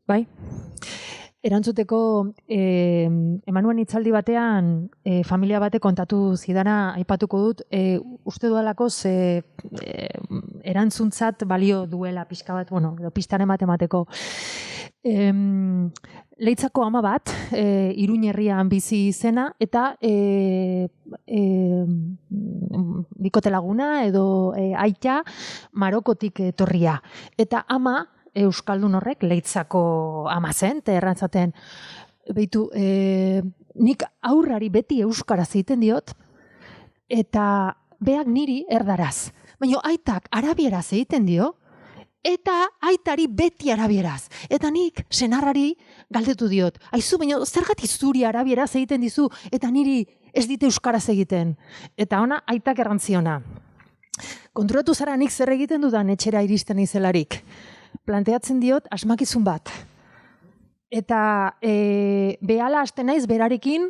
Bai. Erantzuteko, emanuen hitzaldi batean, familia batek kontatu zidana aipatuko dut, uste dualako erantzuntzat balio duela pixka bat, edo pistaren emateko. Leitzako ama bat, Iruin herrian bizi zena, eta bikote laguna edo aita Marokotik etorria. Eta ama, euskaldun horrek Leitzako ama zen, eta errantzaten, behitu, nik aurrari beti euskaraz egiten diot, eta beak niri erdaraz. Baina aitak arabieraz egiten dio, eta aitari beti arabieraz. Eta nik senarrari galdetu diot, aizu, baina zergatik zuri arabieraz egiten dizu, eta niri ez dite euskaraz egiten. Eta ona, aitak errantziona. Konturatu zara nik zer egiten dudan etxera iristen izelarik. Planteatzen diot asmakizun bat. Eta behala hasten naiz berarekin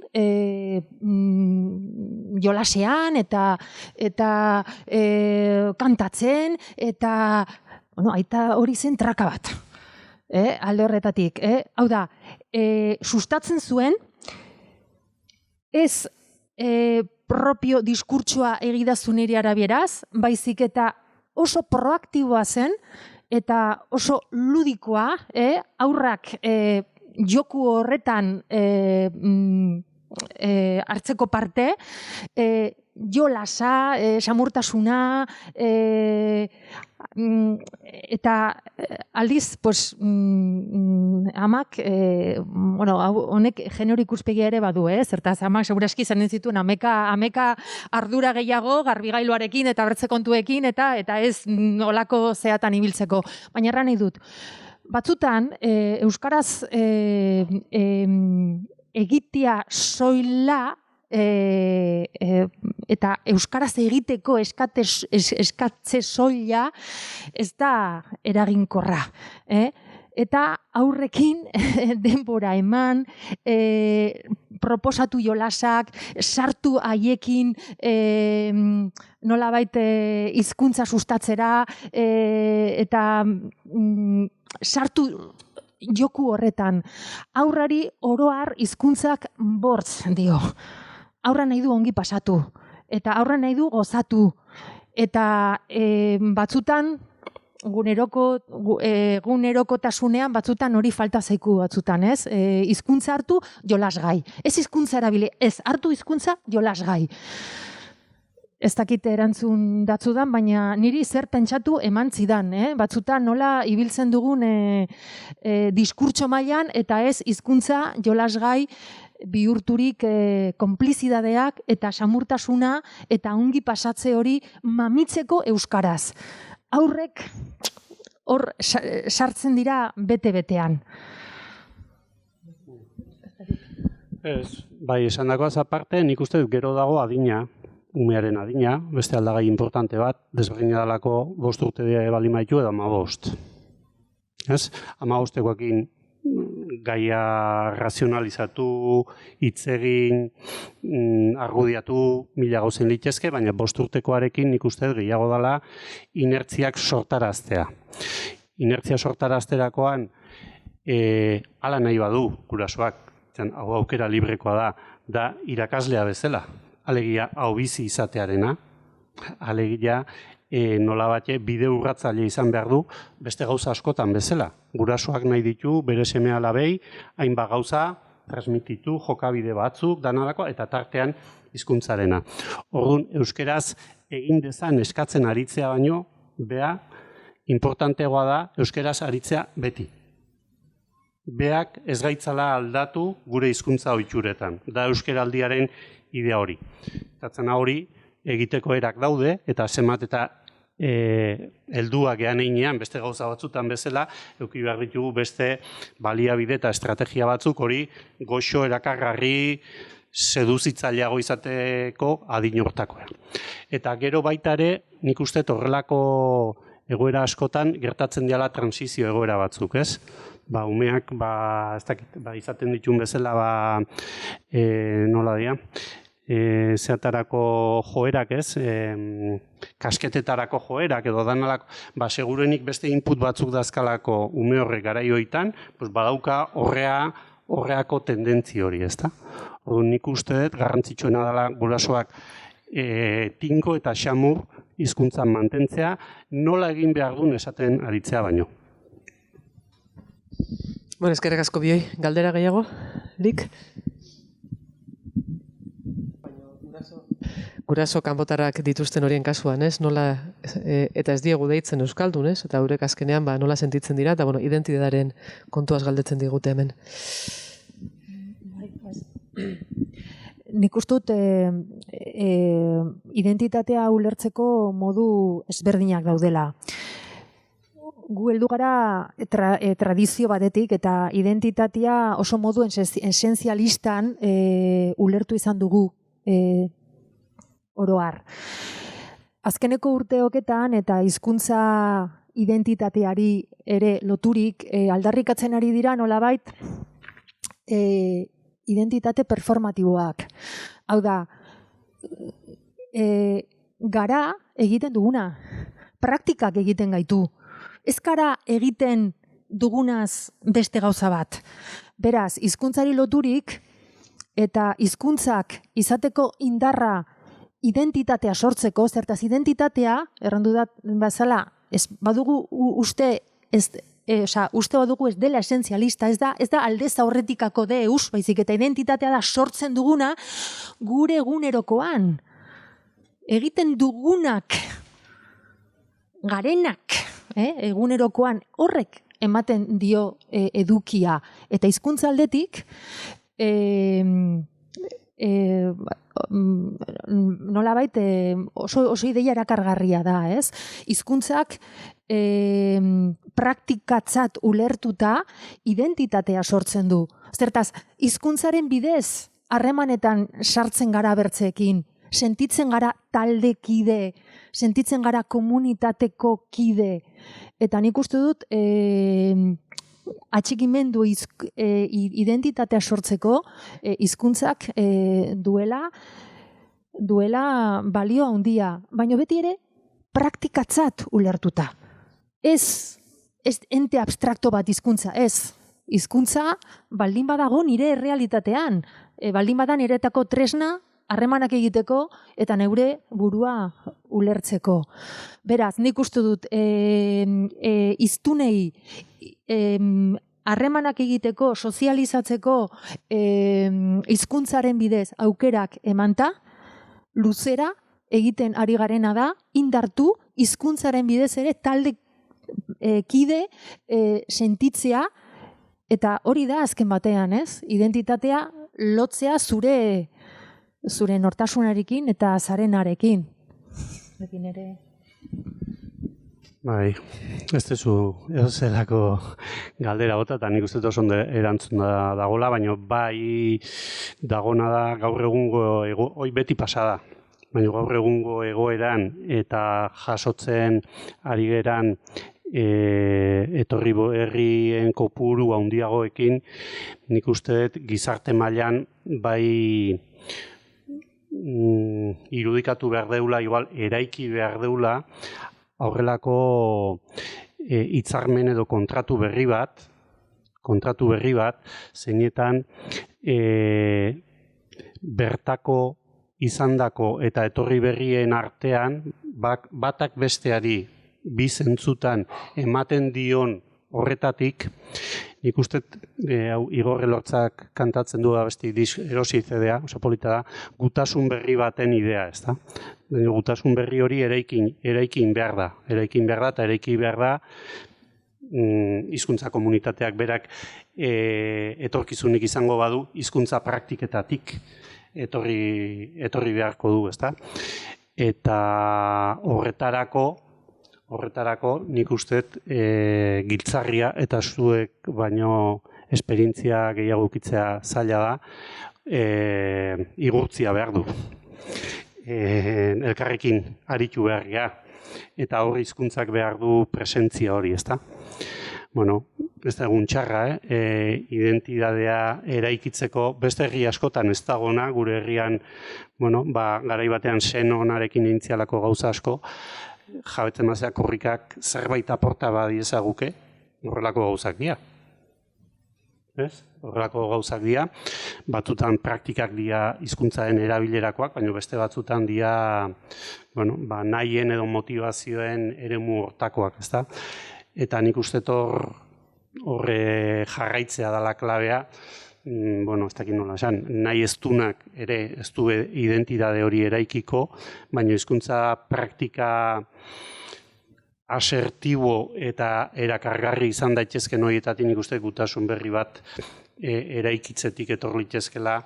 jolasean eta kantatzen eta aita hori zen traka bat. Alde horretatik. Hau da, sustatzen zuen ez propio diskurtsoa egidazun ere arabieraz, baizik eta oso proaktiboa zen, eta oso ludikoa, aurrak joku horretan hartzeko parte, jolasa, samurtasuna, eta aldiz, amak, honek genero ikuspegia ere badu, zertaz, amak seguraski zanen zituen ameka ardura gehiago, garbigailuarekin eta bertze kontuekin, eta ez olako zeatan ibiltzeko. Baina erran nahi dut, batzutan, euskaraz egitea soila, eta euskaraz egiteko eskatze soila ez da eraginkorra. Eta aurrekin denbora eman, proposatu jolasak, sartu haiekin nolabait hizkuntza sustatzera, eta sartu joku horretan. Aurrari oroar hizkuntzak bortz dio. Aurra nahi du ongi pasatu, eta aurra nahi du gozatu, eta batzutan, egunerokotasunean batzutan hori falta zaiku batzutan, ez? Hizkuntza hartu, jolasgai. Ez hizkuntza erabili, ez hartu hizkuntza, jolasgai. Ez dakite erantzun datzudan, baina niri zer pentsatu eman zidan, batzutan nola ibiltzen dugun diskurtso mailan eta ez hizkuntza jolasgai bihurturik konplizidadeak eta samurtasuna eta ongi pasatze hori mamitzeko euskaraz. Aurrek hor sartzen dira bete-betean. Bai, esan dagoaz aparte, nik uste gero dago adina, umearen adina, beste aldagai importante bat, desberdina dalako 5 urte baldin baditu edo 15. 15ekoekin gaia razionalizatu, hitz egin, argudiatu, mila gauzen litezke, baina 5 urtekoarekin nik uste gehiago dela inertziak sortaraztea. Inertzia sortarazterakoan hala nahi badu gurasoak, hau aukera librekoa da irakaslea bezala, alegia hau bizi izatearena, alegia nola bate bide urratzaile izan behar du beste gauza askotan bezala. Gurasoak nahi ditu bere seme alabei hainbat gauza transmititu, jokabide batzuk, danarako, eta tartean hizkuntzarena. Orduan, euskeraz egin dezan eskatzen aritzea baino, importanteagoa da euskeraz aritzea beti. beak ez gaitzala aldatu gure hizkuntza ohituretan. Da euskaraldiaren idea hori. Zatzena hori egiteko erak daude, eta zenbat eta helduak gean einean, beste gauza batzutan bezala, eduki behar ditugu beste baliabide eta estrategia batzuk hori goxo erakargarri seduzitzaileago izateko adin hortakoa. Eta gero baita ere, nik uste horrelako egoera askotan gertatzen diala transizio egoera batzuk, ez? Umeak, izaten ditun bezala, nola dira, zeatarako joerak, ez? Kasketetarako joerak edo danalako, segurenik beste input batzuk dazkalako ume horrek garaioitan, badauka horreako tendentzi hori, ez da? Nik uste dut, garrantzitsuena dela gurasoak tinko eta xamur hizkuntzan mantentzea, nola egin behar duen esaten aritzea baino. Bueno, eskerrik asko bioi. Galdera gehiago, Lik? Guraso kanpotarrak dituzten horien kasuan, ez? Nola, eta ez diegu deitzen euskaldun, ez? Eta eurek azkenean nola sentitzen dira, eta identitatearen kontuaz galdetzen digute hemen. Nik uste dut identitatea ulertzeko modu ezberdinak daudela. Gu heldu gara tradizio batetik eta identitatea oso modu esentzialistan ulertu izan dugu oroar. Azkeneko urteoketan eta hizkuntza identitateari ere loturik aldarrikatzen ari dira nolabait identitate performatiboak. Hau da, gara egiten duguna, praktikak egiten gaitu. Ez gara egiten dugunaz beste gauza bat. Beraz, hizkuntzari loturik eta hizkuntzak izateko indarra identitatea sortzeko, zertaz identitatea, errandu da bazala, ez badugu uste badugu ez dela esentzialista, ez da aldez aurretikako deus, baizik eta identitatea da sortzen duguna gure egunerokoan. Egiten dugunak, garenak, egunerokoan horrek ematen dio edukia. Eta hizkuntza aldetik, nolabait oso ideia erakargarria da, ez? Hizkuntzak praktikatzat ulertuta identitatea sortzen du. Zertaz, hizkuntzaren bidez harremanetan sartzen gara bertzeekin, sentitzen gara taldekide, sentitzen gara komunitateko kide. Eta nik uste dut atxikimendu identitatea sortzeko hizkuntzak duela balio handia, baina beti ere praktikatzat ulertuta. Ez ente abstrakto bat hizkuntza, ez. Hizkuntza baldin badago nire errealitatean, baldin badan niretako tresna harremanak egiteko eta neure burua ulertzeko. Beraz, nik uste dut hiztunei harremanak egiteko, sozializatzeko hizkuntzaren bidez aukerak emanta, luzera egiten ari garena da, indartu hizkuntzaren bidez ere talde kide sentitzea, eta hori da azken batean, ez? Identitatea lotzea zure nortasunarekin eta zarenarekin. Ekin ere... Bai, ez dezu zelako galdera bota, eta nik uste oso ondo erantzun dagoela, baina bai dagona da gaur egungo hoi beti pasada. Baina gaur egungo egoeran eta jasotzen ari geran etorri herrien kopuru handiagoekin, nik uste dut gizarte mailan bai irudikatu behar deula, igual eraiki behar deula, aurrelako hitzarmen edo kontratu berri bat, zeinetan bertako izandako eta etorri berrien artean batak besteari bi zentzutan ematen dion horretatik, nik uste Igor Elortzak kantatzen du beste erosi CD-a, oso polita da, gutasun berri baten idea, ez da? Gutasun berri hori eraikin behar da, eta eraiki behar da hizkuntza komunitateak berak etorkizunik izango badu, hizkuntza praktiketatik etorri beharko du, ezta? Eta horretarako nik usteet giltzarria eta zuek baino esperientzia gehiago ukitzea zaila da, igurtzia behar du. Elkarrekin aritu behar gea. Eta hor hizkuntzak behar du presentzia hori, ezta? Bueno, ez da egun txarra, identidadea eraikitzeko beste herri askotan ez dagona, gure herrian, garai batean Xenonarekin intzialako gauza asko, jabetzen mazea korrikak zerbait aporta badiezaguke, horrelako gauzak dira. Horrelako gauzak dira, batzutan praktikak dira hizkuntzaren erabilerakoak, baina beste batzutan dira nahien edo motivazioen eremu hortakoak, ezta? Eta nik uste horre jarraitzea dela klabea, ez dakit nola esan, nahi ez dunak ere ez du identitate hori eraikiko, baina hizkuntza praktika asertibo eta erakargarri izan daitezken horietatik nik uste gutasun berri bat eraikitzetik etor litezkela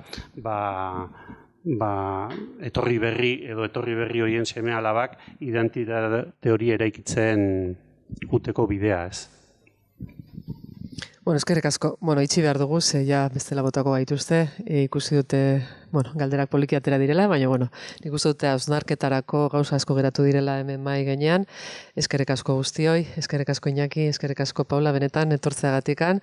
etorri berri horien seme alabak identitate hori eraikitzen guteko bidea, ez. Eskerrik asko. Itxi behar dugu, ze ja bestela botako gaituzte, ikusi dute, galderak poliki atera direla, baina, nik uste dute hausnarketarako gauza asko geratu direla hemen mai gainean. Eskerrik asko guztioi, eskerrik asko Iñaki, eskerrik asko Paula, benetan, etortzeagatikan,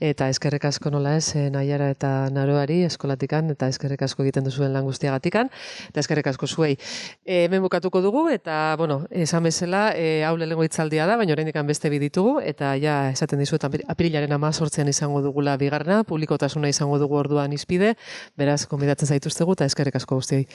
eta eskerrik asko nola ez, Naiara eta Naroari eskolatikan, eta eskerrik asko egiten duzuen lan guztiagatikan, eta eskerrik asko zuei. Hemen bukatuko dugu, eta, esan bezala, hau lehengo hitzaldia da, baina oraindik beste bi ditugu, eta ja esaten dizuet apirilaren 18an izango dugula bigarrena, publikotasuna izango dugu orduan izpide, beraz, konbidatzen zaituztegu eta eskerrik asko guztioi.